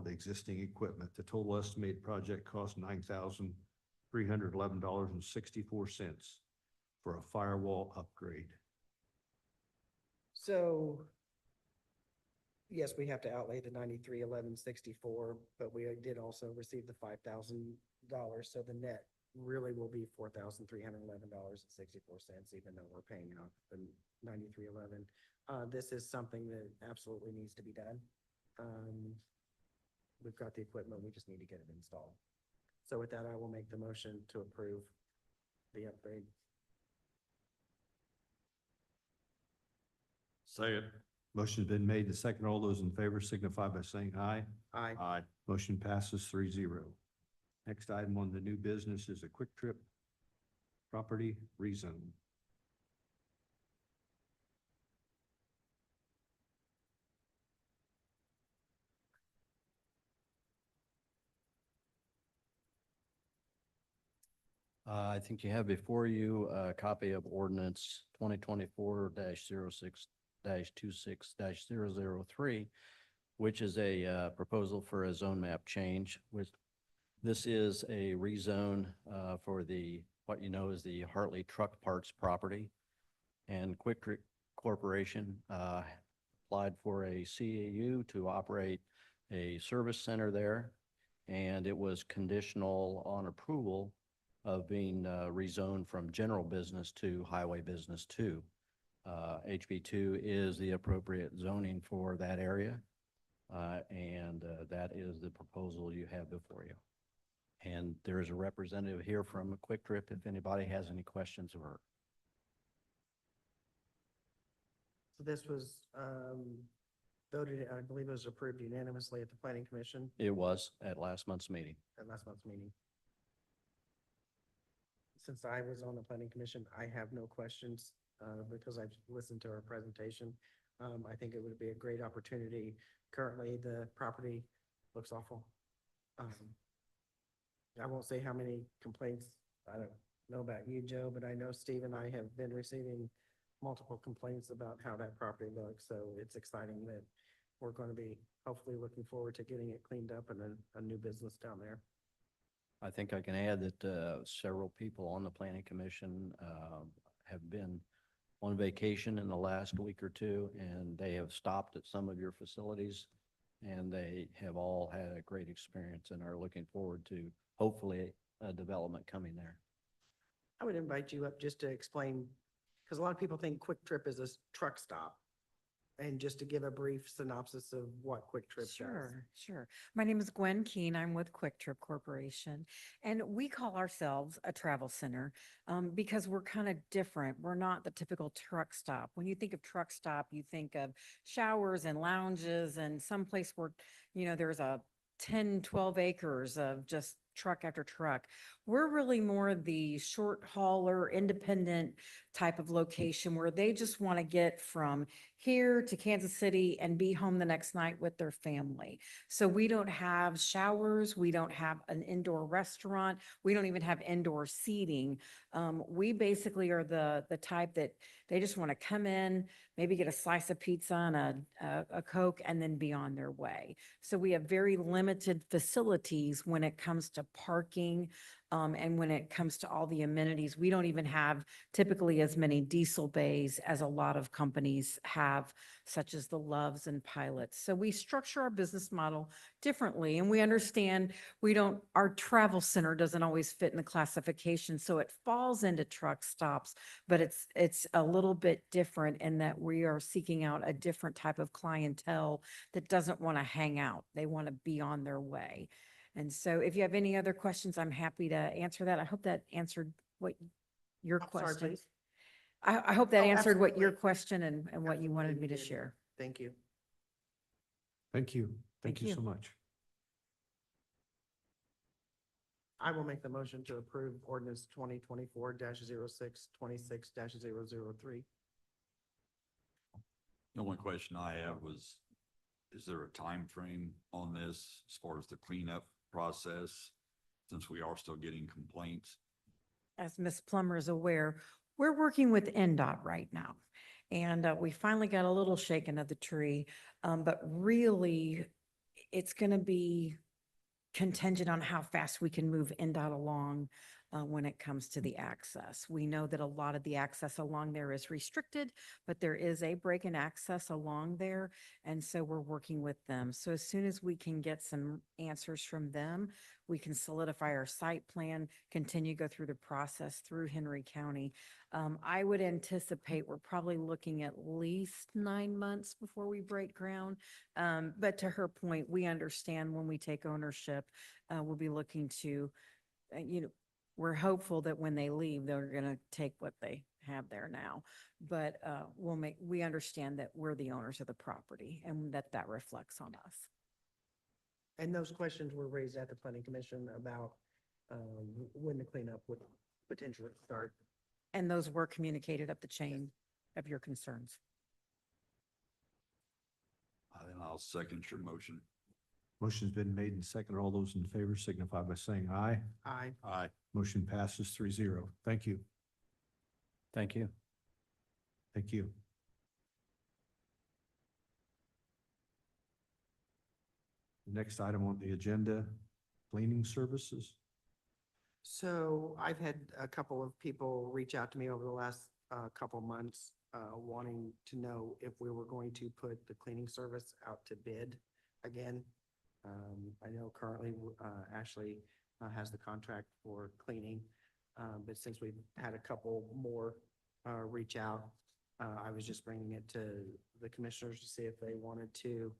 existing equipment. The total estimated project cost $9,311.64 for a firewall upgrade. So yes, we have to outlay the 93,1164, but we did also receive the $5,000. So the net really will be $4,311.64, even though we're paying out the 9311. This is something that absolutely needs to be done. We've got the equipment, we just need to get it installed. So with that, I will make the motion to approve the upgrade. Second. Motion's been made. The second, all those in favor signify by saying aye. Aye. Aye. Motion passes 3-0. Next item on the new business is a Quick Trip property rezone. I think you have before you a copy of ordinance 2024-06-26-003, which is a proposal for a zone map change. This is a rezone for what you know is the Hartley Truck Parts property. And Quick Trip Corporation applied for a CAU to operate a service center there. And it was conditional on approval of being rezoned from general business to highway business 2. HB2 is the appropriate zoning for that area. And that is the proposal you have before you. And there is a representative here from Quick Trip if anybody has any questions of her. So this was, voted, I believe it was approved unanimously at the planning commission It was at last month's meeting. at last month's meeting. Since I was on the planning commission, I have no questions, because I've listened to our presentation. I think it would be a great opportunity. Currently, the property looks awful. I won't say how many complaints, I don't know about you, Joe, but I know Steve and I have been receiving multiple complaints about how that property looks, so it's exciting that we're going to be hopefully looking forward to getting it cleaned up and a new business down there. I think I can add that several people on the planning commission have been on vacation in the last week or two, and they have stopped at some of your facilities, and they have all had a great experience and are looking forward to hopefully a development coming there. I would invite you up just to explain, because a lot of people think Quick Trip is a truck stop. And just to give a brief synopsis of what Quick Trip does. Sure. My name is Gwen Keen. I'm with Quick Trip Corporation. And we call ourselves a travel center because we're kind of different. We're not the typical truck stop. When you think of truck stop, you think of showers and lounges and someplace where, there's a 10, 12 acres of just truck after truck. We're really more the short hauler, independent type of location where they just want to get from here to Kansas City and be home the next night with their family. So we don't have showers. We don't have an indoor restaurant. We don't even have indoor seating. We basically are the type that they just want to come in, maybe get a slice of pizza and a Coke and then be on their way. So we have very limited facilities when it comes to parking. And when it comes to all the amenities, we don't even have typically as many diesel bays as a lot of companies have, such as the Loves and Pilots. So we structure our business model differently, and we understand our travel center doesn't always fit in the classification, so it falls into truck stops, but it's a little bit different in that we are seeking out a different type of clientele that doesn't want to hang out. They want to be on their way. And so if you have any other questions, I'm happy to answer that. I hope that answered what your Oh, sorry, question. please. I hope that Oh, answered what your absolutely. question and what you wanted me to Absolutely did. share. Thank you. Thank you. Thank Thank you you. so much. I will make the motion to approve ordinance 2024-06, 26-003. The only question I have was, is there a time frame on this as far as the cleanup process? Since we are still getting complaints. As Ms. Plummer is aware, we're working with NDOT right now. And we finally got a little shaken of the tree, but really it's going to be contingent on how fast we can move NDOT along when it comes to the access. We know that a lot of the access along there is restricted, but there is a break in access along there. And so we're working with them. So as soon as we can get some answers from them, we can solidify our site plan, continue go through the process through Henry County. I would anticipate we're probably looking at least 9 months before we break ground. But to her point, we understand when we take ownership, we'll be looking to, we're hopeful that when they leave, they're going to take what they have there now. But we understand that we're the owners of the property and that reflects on us. And those questions were raised at the planning commission about when the cleanup would potentially start. And those were communicated up the chain of your concerns. Then I'll second your motion. Motion's been made and seconded. All those in favor signify by saying aye. Aye. Aye. Motion passes 3-0. Thank you. Thank you. Thank you. Next item on the agenda, cleaning services. So I've had a couple of people reach out to me over the last couple months wanting to know if we were going to put the cleaning service out to bid again. I know currently Ashley has the contract for cleaning, but since we've had a couple more reach out, I was just bringing it to the commissioners to see if they wanted to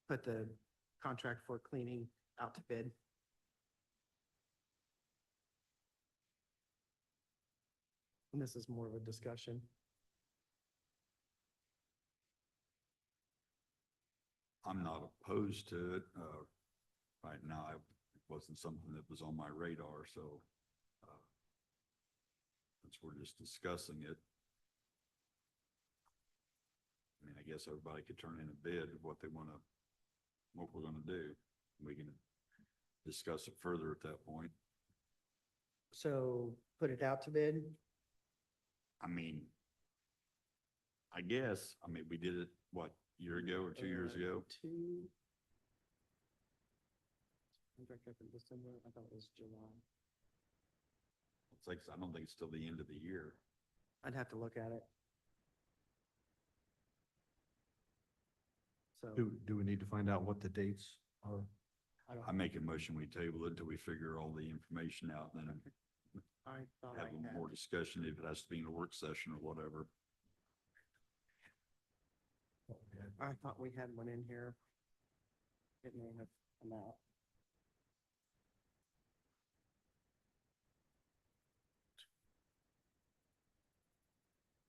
put the contract for cleaning out to bid. And this is more of a discussion. I'm not opposed to it. Right now, it wasn't something that was on my radar, so since we're just discussing it. I mean, I guess everybody could turn in a bid of what they wanna, what we're gonna do. We can discuss it further at that point. So put it out to bid? I mean, I guess, we did it, what, year ago or 2 years ago? Two. Contract up in December, I thought it was July. It's like, I don't think it's till the end of the year. I'd have to look at it. So, Do we need to find out what the dates are? I don't, I make a motion, we table it until we figure all the information out, and then I thought have I a little had. more discussion if it has to be in a work session or whatever. I thought we had one in here. It may have come out.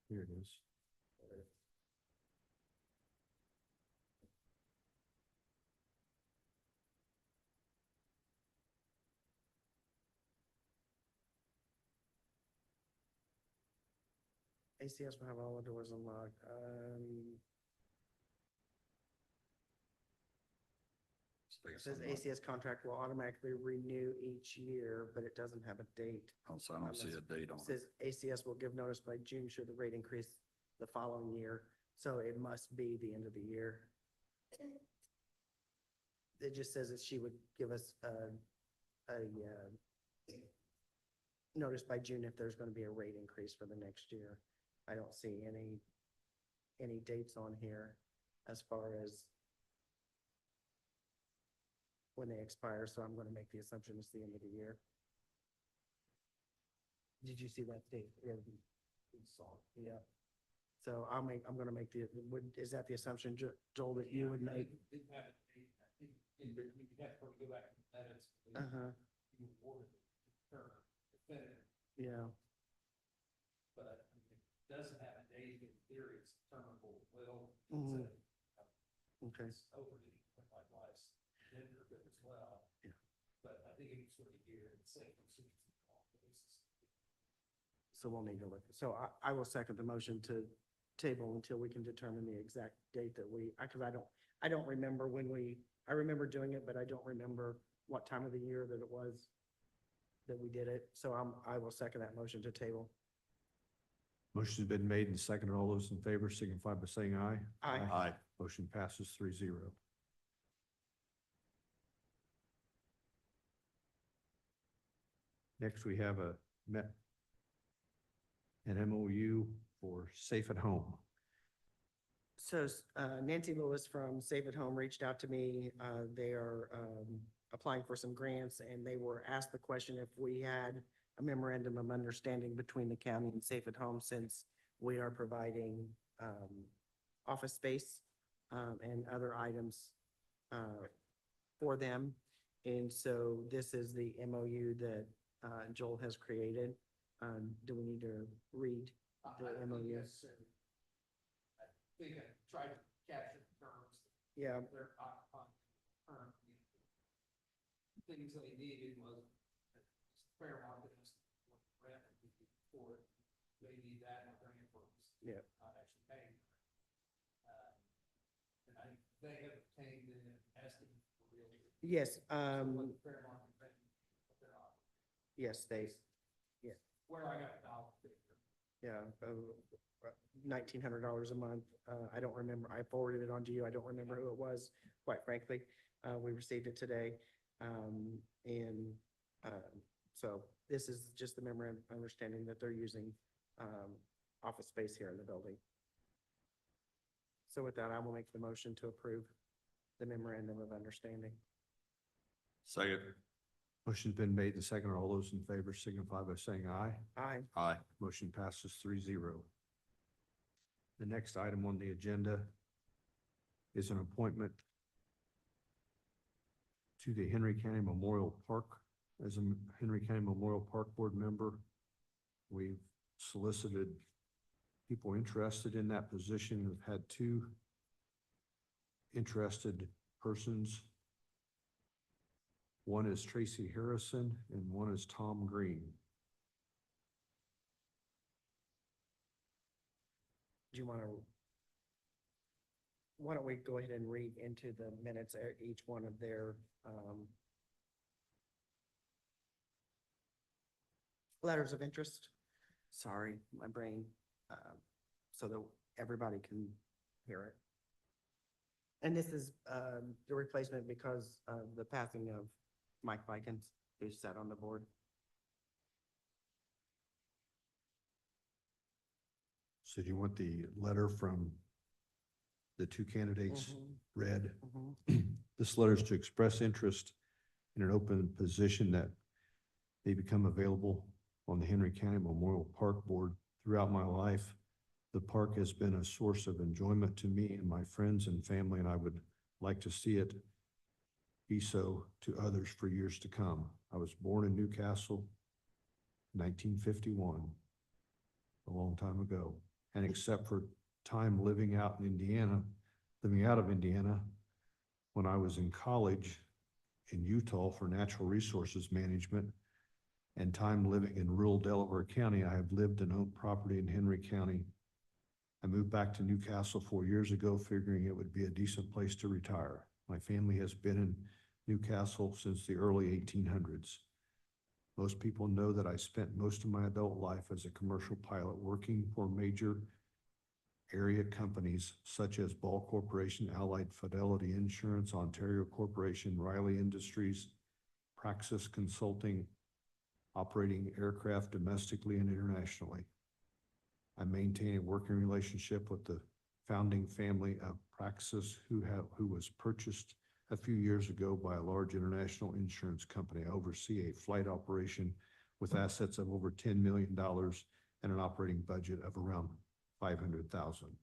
Here it is. ACS will have all the doors unlocked. It says ACS contract will automatically renew each year, but it doesn't have a date. Also, I don't see a date on It it. says ACS will give notice by June should the rate increase the following year, so it must be the end of the year. It just says that she would give us notice by June if there's gonna be a rate increase for the next year. I don't see any dates on here as far as when they expire, so I'm gonna make the assumption it's the end of the year. Did you see that date? Yeah. We saw it. Yeah. So I'm gonna make is that the assumption, Joel, that you would make? Uh-huh. Yeah. But it doesn't have a date in theory, it's terminable will. Mhm. Okay. Overly likewise, gender good as well. Yeah. But I think it's sort of here and say. So we'll need to look. So I will second the motion to table until we can determine the exact date that because I don't remember I remember doing it, but I don't remember what time of the year that it was that we did it. So I will second that motion to table. Motion's been made and seconded. All those in favor signify by saying aye. Aye. Aye. Motion passes 3-0. Next, we have an MOU for Safe at Home. So Nancy Lewis from Save at Home reached out to me. They are applying for some grants, and they were asked the question if we had a memorandum of understanding between the county and Safe at Home, since we are providing office space and other items for them. And so this is the MOU that Joel has created. Do we need to read the MOU? I think I tried to capture the terms. Yeah. They're on current. Things they needed was fair market rent for it. They need that in grant purpose. Yeah. Not actually paying. And they have obtained an estimate for real. Yes, What the fair market rent, what they're offering. yes, they, Where I got the dollar figure. yeah, $1,900 a month. I don't remember. I forwarded it on to you. I don't remember who it was, quite frankly. We received it today. So this is just the memorandum of understanding that they're using office space here in the building. So with that, I will make the motion to approve the memorandum of understanding. Second. Motion's been made and seconded. All those in favor signify by saying aye. Aye. Aye. Motion passes 3-0. The next item on the agenda is an appointment to the Henry County Memorial Park. As a Henry County Memorial Park Board member, we've solicited people interested in that position. We've had 2 interested persons. One is Tracy Harrison and one is Tom Green. Do you want to? Why don't we go ahead and read into the minutes, each one of their, letters of interest? Sorry, my brain, so that everybody can hear it. And this is, the replacement because of the passing of Mike Vikens, who sat on the board. So do you want the letter from the two candidates read? This letter is to express interest in an open position that may become available on the Henry County Memorial Park Board. Throughout my life, the park has been a source of enjoyment to me and my friends and family, and I would like to see it be so to others for years to come. I was born in Newcastle, 1951, a long time ago. And except for time living out of Indiana, when I was in college in Utah for natural resources management, and time living in rural Delaware County, I have lived and owned property in Henry County. I moved back to Newcastle 4 years ago, figuring it would be a decent place to retire. My family has been in Newcastle since the early 1800s. Most people know that I spent most of my adult life as a commercial pilot working for major area companies such as Ball Corporation, Allied Fidelity Insurance, Ontario Corporation, Riley Industries, Praxis Consulting, operating aircraft domestically and internationally. I maintain a working relationship with the founding family of Praxis, who was purchased a few years ago by a large international insurance company. I oversee a flight operation with assets of over $10 million and an operating budget of around $500,000.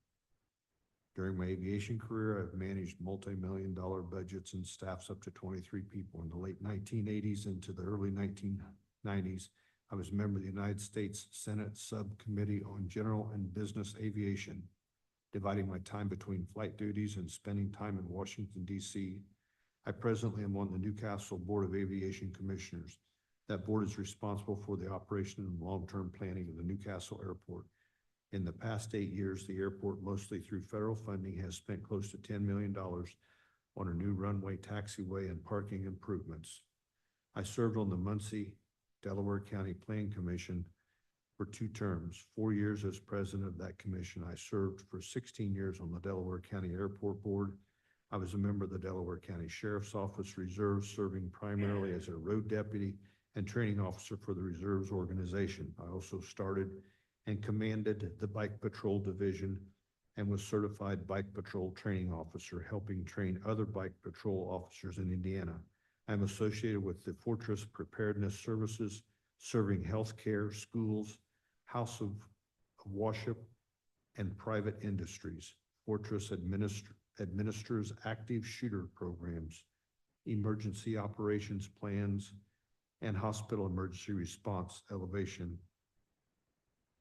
During my aviation career, I've managed multi-million-dollar budgets and staffs up to 23 people. In the late 1980s into the early 1990s, I was a member of the United States Senate Subcommittee on General and Business Aviation, dividing my time between flight duties and spending time in Washington, D.C. I presently am on the Newcastle Board of Aviation Commissioners. That board is responsible for the operation and long-term planning of the Newcastle Airport. In the past 8 years, the airport, mostly through federal funding, has spent close to $10 million on a new runway, taxiway, and parking improvements. I served on the Muncie, Delaware County Plan Commission for 2 terms, 4 years as president of that commission. I served for 16 years on the Delaware County Airport Board. I was a member of the Delaware County Sheriff's Office Reserve, serving primarily as a road deputy and training officer for the Reserves organization. I also started and commanded the Bike Patrol Division and was certified Bike Patrol Training Officer, helping train other Bike Patrol officers in Indiana. I'm associated with the Fortress Preparedness Services, serving healthcare, schools, House of Worship, and private industries. Fortress administers active shooter programs, emergency operations plans, and hospital emergency response elevation,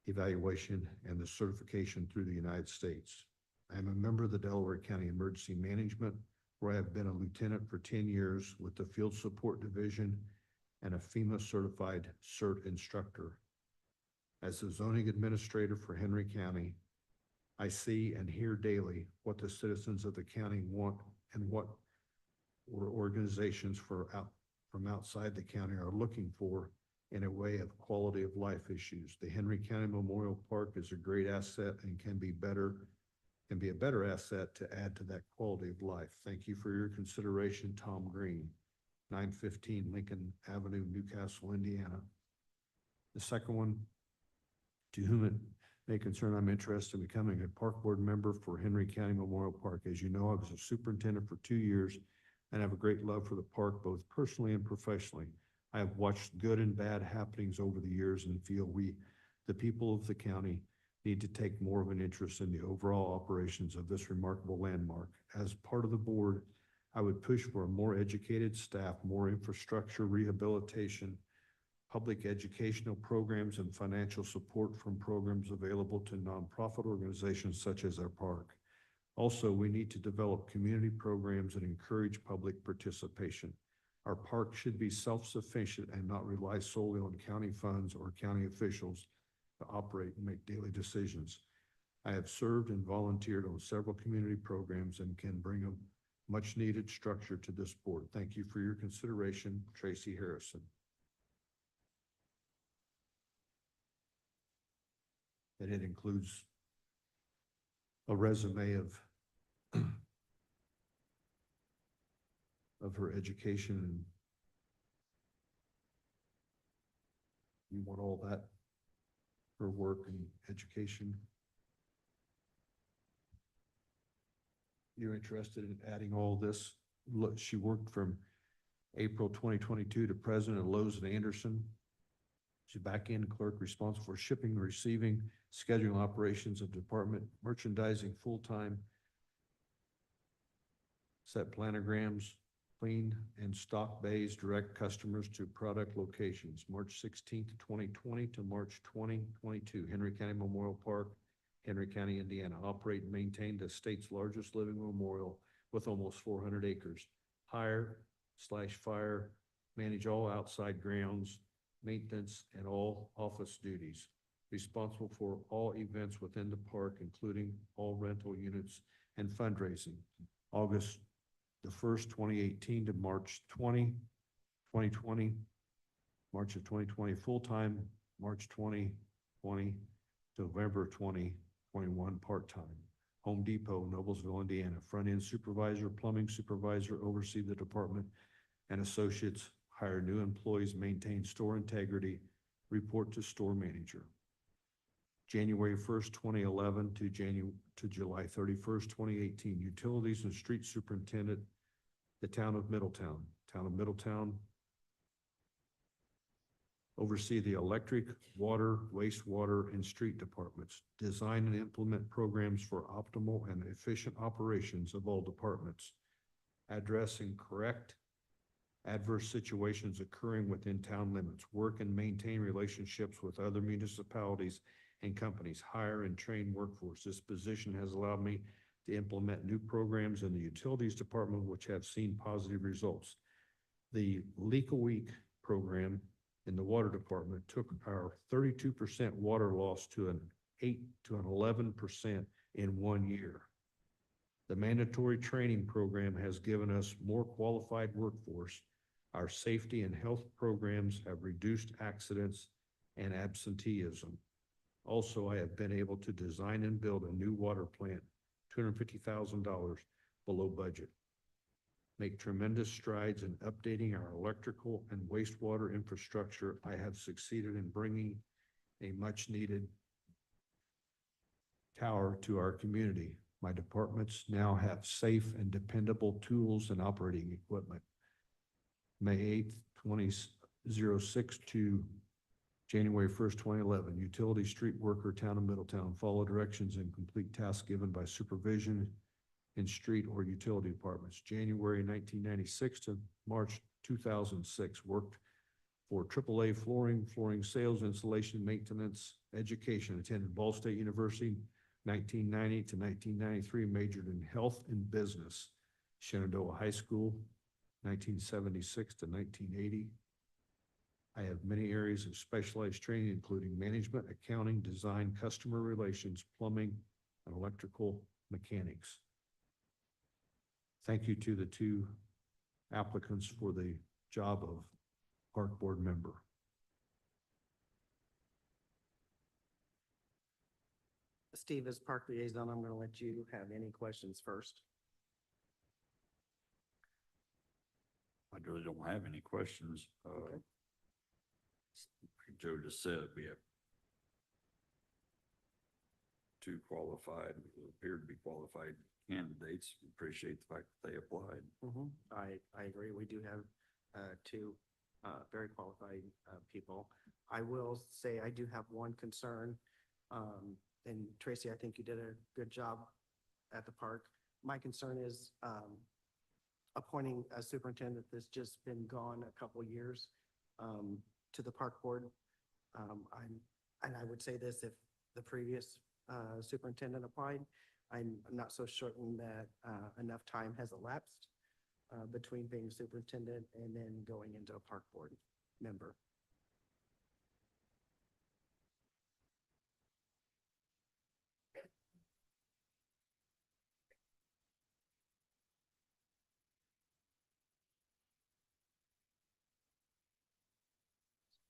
evaluation, and the certification through the United States. I am a member of the Delaware County Emergency Management, where I have been a lieutenant for 10 years with the Field Support Division and a FEMA certified CERT instructor. As the zoning administrator for Henry County, I see and hear daily what the citizens of the county want and what organizations from outside the county are looking for in a way of quality of life issues. The Henry County Memorial Park is a great asset and can be a better asset to add to that quality of life. Thank you for your consideration, Tom Green, 915 Lincoln Avenue, Newcastle, Indiana. The second one, to whom it may concern, I'm interested in becoming a park board member for Henry County Memorial Park. As you know, I was a superintendent for 2 years and have a great love for the park, both personally and professionally. I have watched good and bad happenings over the years and feel the people of the county, need to take more of an interest in the overall operations of this remarkable landmark. As part of the board, I would push for a more educated staff, more infrastructure, rehabilitation, public educational programs, and financial support from programs available to nonprofit organizations such as our park. Also, we need to develop community programs and encourage public participation. Our park should be self-sufficient and not rely solely on county funds or county officials to operate and make daily decisions. I have served and volunteered on several community programs and can bring a much-needed structure to this board. Thank you for your consideration, Tracy Harrison. And it includes a resume of her education, and you want all that, her work and education. You're interested in adding all this? Look, she worked from April 2022 to president of Lowe's and Anderson. She's back-end clerk responsible for shipping, receiving, scheduling operations of department, merchandising full-time, set planograms, clean and stock bays, direct customers to product locations, March 16th, 2020 to March 2022, Henry County Memorial Park, Henry County, Indiana. Operate and maintain the state's largest living memorial with almost 400 acres. Hire/fire, manage all outside grounds, maintenance, and all office duties. Responsible for all events within the park, including all rental units and fundraising. August the 1st, 2018 to March 2020, March of 2020, full-time, March 2020 to November 2021, part-time. Home Depot, Noblesville, Indiana. Front-end supervisor, plumbing supervisor, oversee the department and associates, hire new employees, maintain store integrity, report to store manager. January 1st, 2011 to July 31st, 2018, utilities and street superintendent, the town of Middletown. Town of Middletown oversee the electric, water, wastewater, and street departments. Design and implement programs for optimal and efficient operations of all departments. Address and correct adverse situations occurring within town limits. Work and maintain relationships with other municipalities and companies. Hire and train workforce. This position has allowed me to implement new programs in the utilities department, which have seen positive results. The Leak a Week program in the water department took our 32% water loss to an 8 to an 11% in 1 year. The mandatory training program has given us more qualified workforce. Our safety and health programs have reduced accidents and absenteeism. Also, I have been able to design and build a new water plant, $250,000 below budget. Make tremendous strides in updating our electrical and wastewater infrastructure. I have succeeded in bringing a much-needed tower to our community. My departments now have safe and dependable tools and operating equipment. May 8th, 2006 to January 1st, 2011, utility street worker, town of Middletown. Follow directions and complete tasks given by supervision in street or utility departments. January 1996 to March 2006, worked for AAA flooring sales, installation, maintenance, education. Attended Ball State University 1990 to 1993, majored in health and business. Shenandoah High School 1976 to 1980. I have many areas of specialized training, including management, accounting, design, customer relations, plumbing, and electrical mechanics. Thank you to the two applicants for the job of park board member. Steve, as park liaison, I'm going to let you have any questions first. I really don't have any questions. Joe just said we have two qualified, appear to be qualified candidates. Appreciate the fact that they applied. I agree. We do have two very qualified people. I will say I do have one concern. And Tracy, I think you did a good job at the park. My concern is appointing a superintendent that's just been gone a couple years to the park board. And I would say this, if the previous superintendent applied, I'm not so certain that enough time has elapsed between being superintendent and then going into a park board member.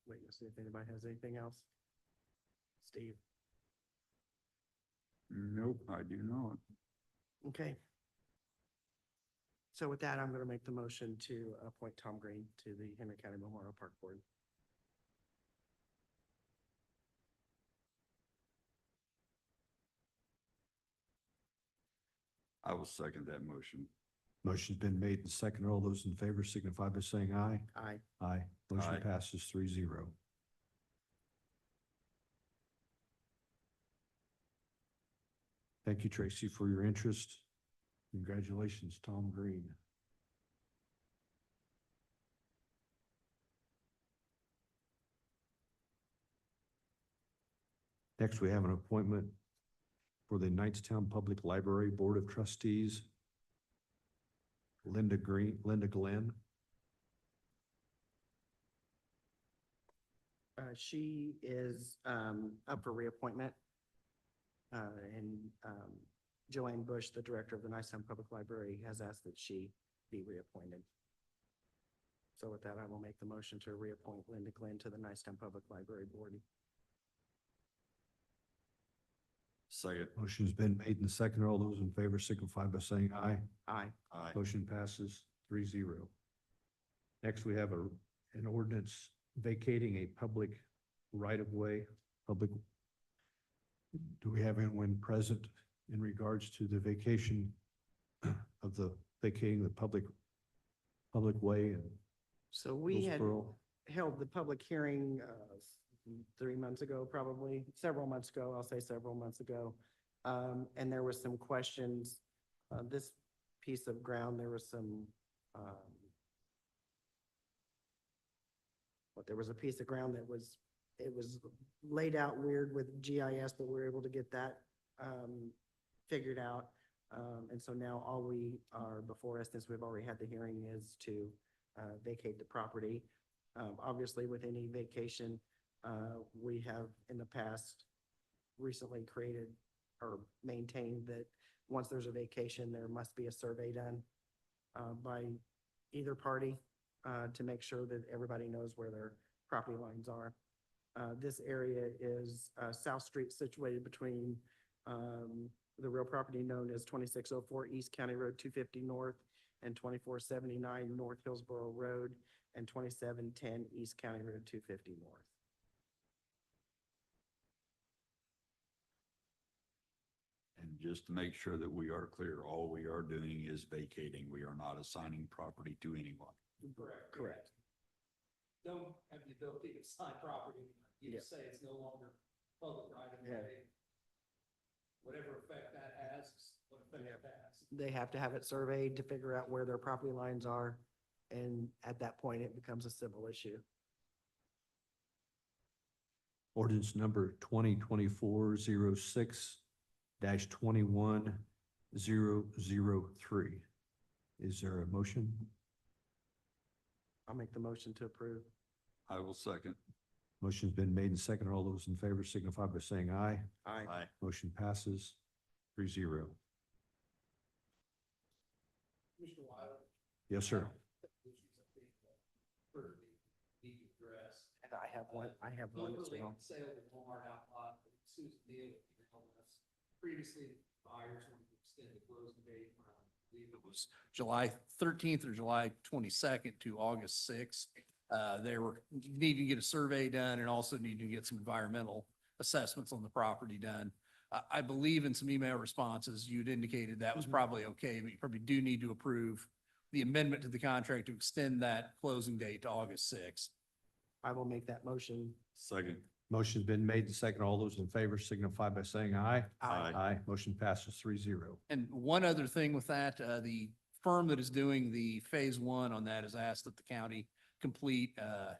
Wait, to see if anybody has anything else. Steve? Nope, I do not. Okay. So with that, I'm going to make the motion to appoint Tom Green to the Henry County Memorial Park Board. I will second that motion. Motion's been made and seconded. All those in favor signify by saying aye. Aye. Aye. Motion Aye. passes 3-0. Thank you, Tracy, for your interest. Congratulations, Tom Green. Next, we have an appointment for the Knightstown Public Library Board of Trustees. Linda Glenn. She is up for reappointment. And Joanne Bush, the director of the Nicetown Public Library, has asked that she be reappointed. So with that, I will make the motion to reappoint Linda Glenn to the Nicetown Public Library Board. Second. Motion's been made and seconded. All those in favor signify by saying aye. Aye. Aye. Motion passes 3-0. Next, we have an ordinance vacating a public right-of-way, public. Do we have anyone present in regards to the vacation of the vacating the public way and So we had Hillsborough? held the public hearing 3 months ago, probably, several months ago, I'll say several months ago. And there was some questions. This piece of ground, there was some, there was a piece of ground that it was laid out weird with GIS, but we were able to get that figured out. And so now all we are before us, since we've already had the hearing, is to vacate the property. Obviously, with any vacation, we have in the past recently created or maintained that once there's a vacation, there must be a survey done by either party to make sure that everybody knows where their property lines are. This area is South Street, situated between the real property known as 2604 East County Road 250 North and 2479 North Hillsborough Road and 2710 East County Road 250 North. And just to make sure that we are clear, all we are doing is vacating. We are not assigning property to anyone. Correct. Correct. Don't have the ability to sign property. You Yeah. just say it's no longer public right of Yeah. way. Whatever effect that has, is what effect it has. They have to have it surveyed to figure out where their property lines are. And at that point, it becomes a civil issue. Ordinance number 2024-06-21003. Is there a motion? I'll make the motion to approve. I will second. Motion's been made and seconded. All those in favor signify by saying aye. Aye. Motion passes 3-0. Commissioner Wiley? Yes, sir. Issues I think certainly need to address. And I have one as well. Sale of the Walmart outlot, Susan Neal, previously buyers wanted to extend the closing date from, I believe it was July 13th or July 22nd to August 6th. They were needing to get a survey done and also needing to get some environmental assessments on the property done. I believe in some email responses, you'd indicated that was probably okay, but you probably do need to approve the amendment to the contract to extend that closing date to August 6th. I will make that motion. Second. Motion's been made and seconded. All those in favor signify by saying aye. Aye. Aye. Motion passes 3-0. And one other thing with that, the firm that is doing the phase one on that has asked that the county complete I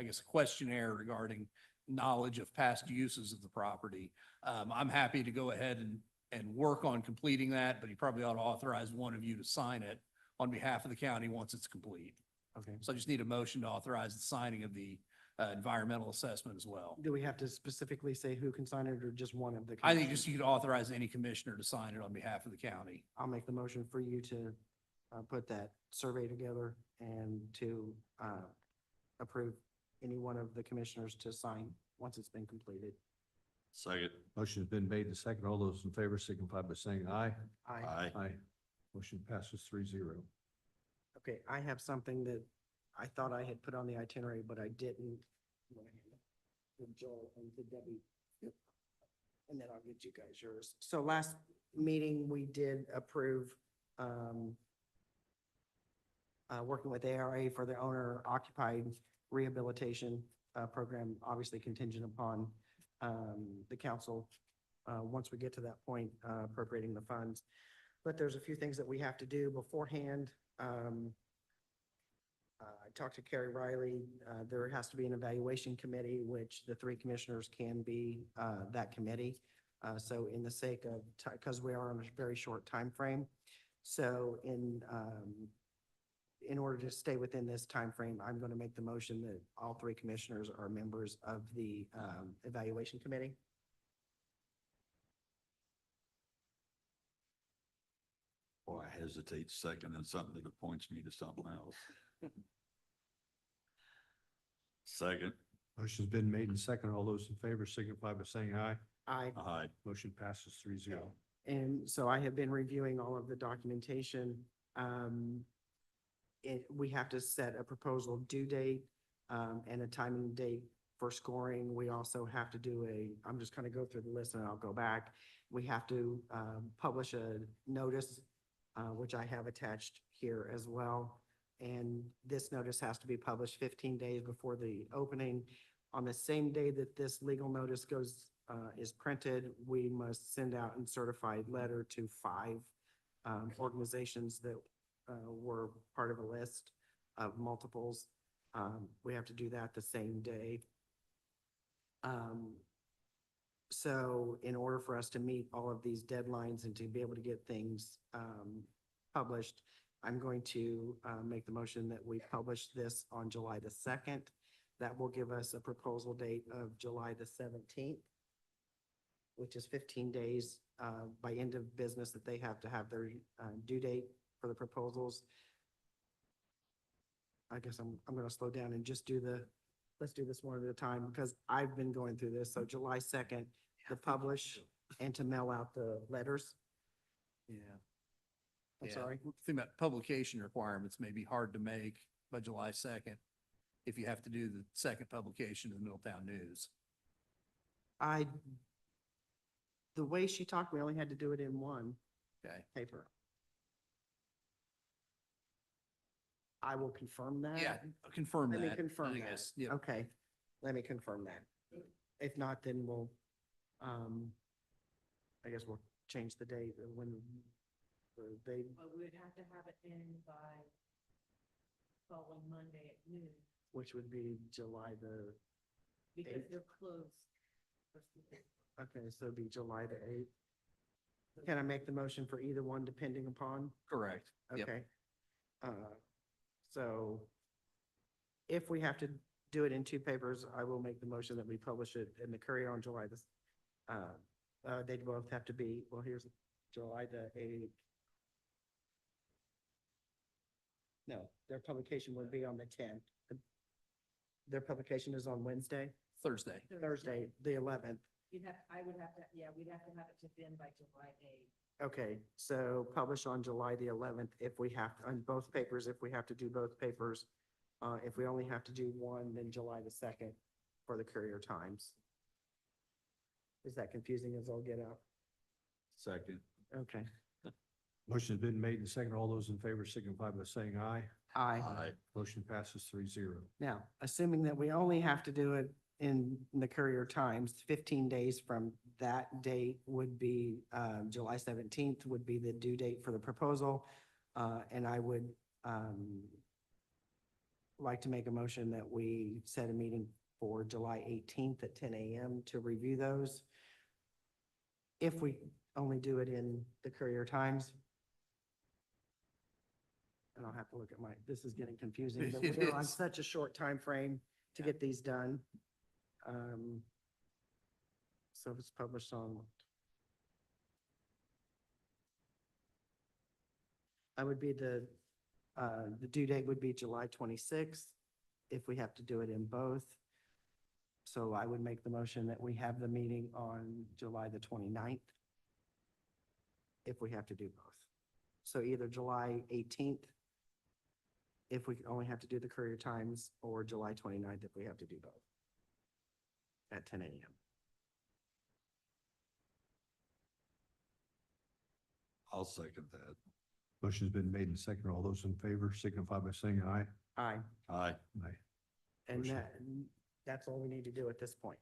guess, a questionnaire regarding knowledge of past uses of the property. I'm happy to go ahead and and work on completing that, but he probably ought to authorize one of you to sign it on behalf of the county once it's complete. Okay. So I just need a motion to authorize the signing of the environmental assessment as well. Do we have to specifically say who can sign it or just one of the? I think commissioners? just you could authorize any commissioner to sign it on behalf of the county. I'll make the motion for you to put that survey together and to approve any one of the commissioners to sign once it's been completed. Second. Motion's been made and second. All those in favor signify by saying aye. Aye. Aye. Motion passes 3-0. Okay, I have something that I thought I had put on the itinerary, but I didn't. With Joel and to Debbie. And then I'll get you guys yours. So last meeting, we did approve working with ARA for the owner occupied rehabilitation program, obviously contingent upon the council, once we get to that point, appropriating the funds. But there's a few things that we have to do beforehand. I talked to Carrie Riley. There has to be an evaluation committee, which the three commissioners can be that committee. So in the sake of, because we are on a very short time frame, so in order to stay within this time frame, I'm going to make the motion that all three commissioners are members of the evaluation committee. Boy, I hesitate seconding something that points me to something else. Second. Motion's been made and second. All those in favor signify by saying aye. Aye. Motion passes 3-0. And so I have been reviewing all of the documentation. We have to set a proposal due date and a timing date for scoring. We also have to do I'm just gonna go through the list and I'll go back. We have to publish a notice, which I have attached here as well. And this notice has to be published 15 days before the opening. On the same day that this legal notice is printed, we must send out a certified letter to 5 organizations that were part of a list of multiples. We have to do that the same day. So in order for us to meet all of these deadlines and to be able to get things published, I'm going to make the motion that we publish this on July the 2nd. That will give us a proposal date of July the 17th, which is 15 days by end of business that they have to have their due date for the proposals. I guess I'm going to slow down and just let's do this one at a time because I've been going through this. So July 2nd, to publish and to mail out the letters. Yeah. I'm Yeah. sorry. Think about publication requirements may be hard to make by July 2nd if you have to do the second publication in the Middletown News. The way she talked, we only had to do it in one Okay. paper. I will confirm that. Yeah, confirm that. Let me confirm I that. guess, yeah. Okay, let me confirm that. If not, then we'll, I guess we'll change the date when they, But we would have to have it in by following Monday at noon, which would be July the, because Eighth. they're closed. okay, so it'd be July the 8th. Can I make the motion for either one depending upon? Correct. Yep. Okay. So if we have to do it in 2 papers, I will make the motion that we publish it in the Courier on July the, they both have to be, well, here's July the 8th. No, their publication would be on the 10th. Their publication is on Wednesday, Thursday. Thursday, the 11th. I would have to, yeah, we'd have to have it to in by July 8th. Okay, so publish on July the 11th if we have, on both papers, if we have to do both papers. If we only have to do one, then July the 2nd for the Courier Times. Is that confusing as all get out? Second. Okay. Motion's been made and second. All those in favor signify by saying aye. Aye. Aye. Motion passes 3-0. Now, assuming that we only have to do it in the Courier Times, 15 days from that date would be, July 17th would be the due date for the proposal. And I would, like to make a motion that we set a meeting for July 18th at 10 a.m. to review those. If we only do it in the Courier Times. And I'll have to look at this is getting confusing, but It we're on is. such a short time frame to get these done. So if it's published on. I would be the due date would be July 26th, if we have to do it in both. So I would make the motion that we have the meeting on July the 29th, if we have to do both. So either July 18th, if we only have to do the Courier Times, or July 29th if we have to do both at 10 a.m. I'll second that. Motion's been made and seconded. All those in favor signify by saying aye. Aye. Aye. Aye. And Motion. that's all we need to do at this point.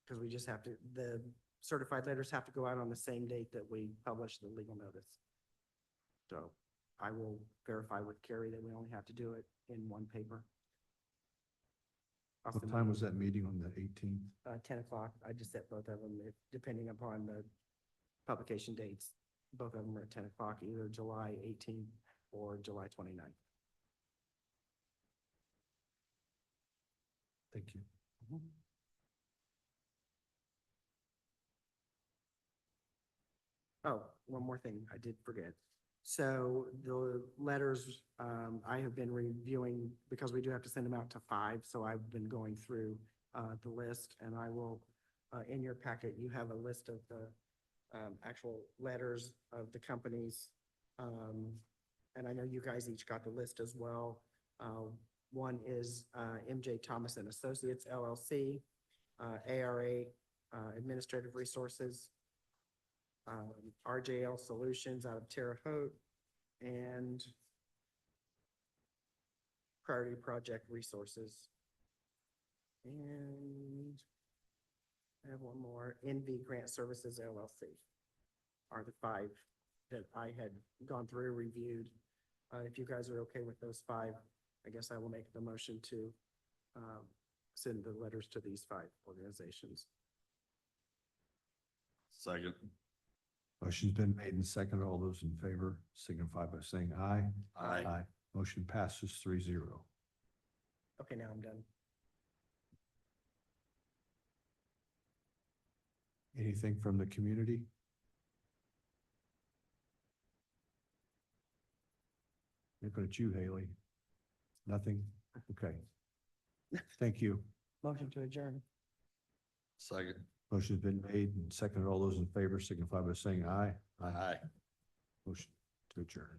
Because we just have to, the certified letters have to go out on the same date that we publish the legal notice. So I will verify with Carrie that we only have to do it in one paper. I'll What send time them, was that meeting on the 18th? 10 o'clock. I just set both of them, depending upon the publication dates. Both of them are at 10 o'clock, either July 18th or July 29th. Thank you. Oh, one more thing I did forget. So the letters, I have been reviewing, because we do have to send them out to 5, so I've been going through the list, and I will, in your packet, you have a list of the actual letters of the companies. And I know you guys each got the list as well. One is MJ Thomas and Associates LLC, ARA Administrative Resources, RJL Solutions out of Terre Haute, and Priority Project Resources. And I have one more, NV Grant Services LLC are the 5 that I had gone through, reviewed. If you guys are okay with those 5, I guess I will make the motion to send the letters to these 5 organizations. Second. Motion's been made and seconded. All those in favor signify by saying aye. Aye. Motion passes 3-0. Okay, now I'm done. Anything from the community? Looking at you, Haley. Nothing? Okay. Thank you. Motion to adjourn. Second. Motion's been made and seconded. All those in favor signify by saying aye. Aye. Motion to adjourn.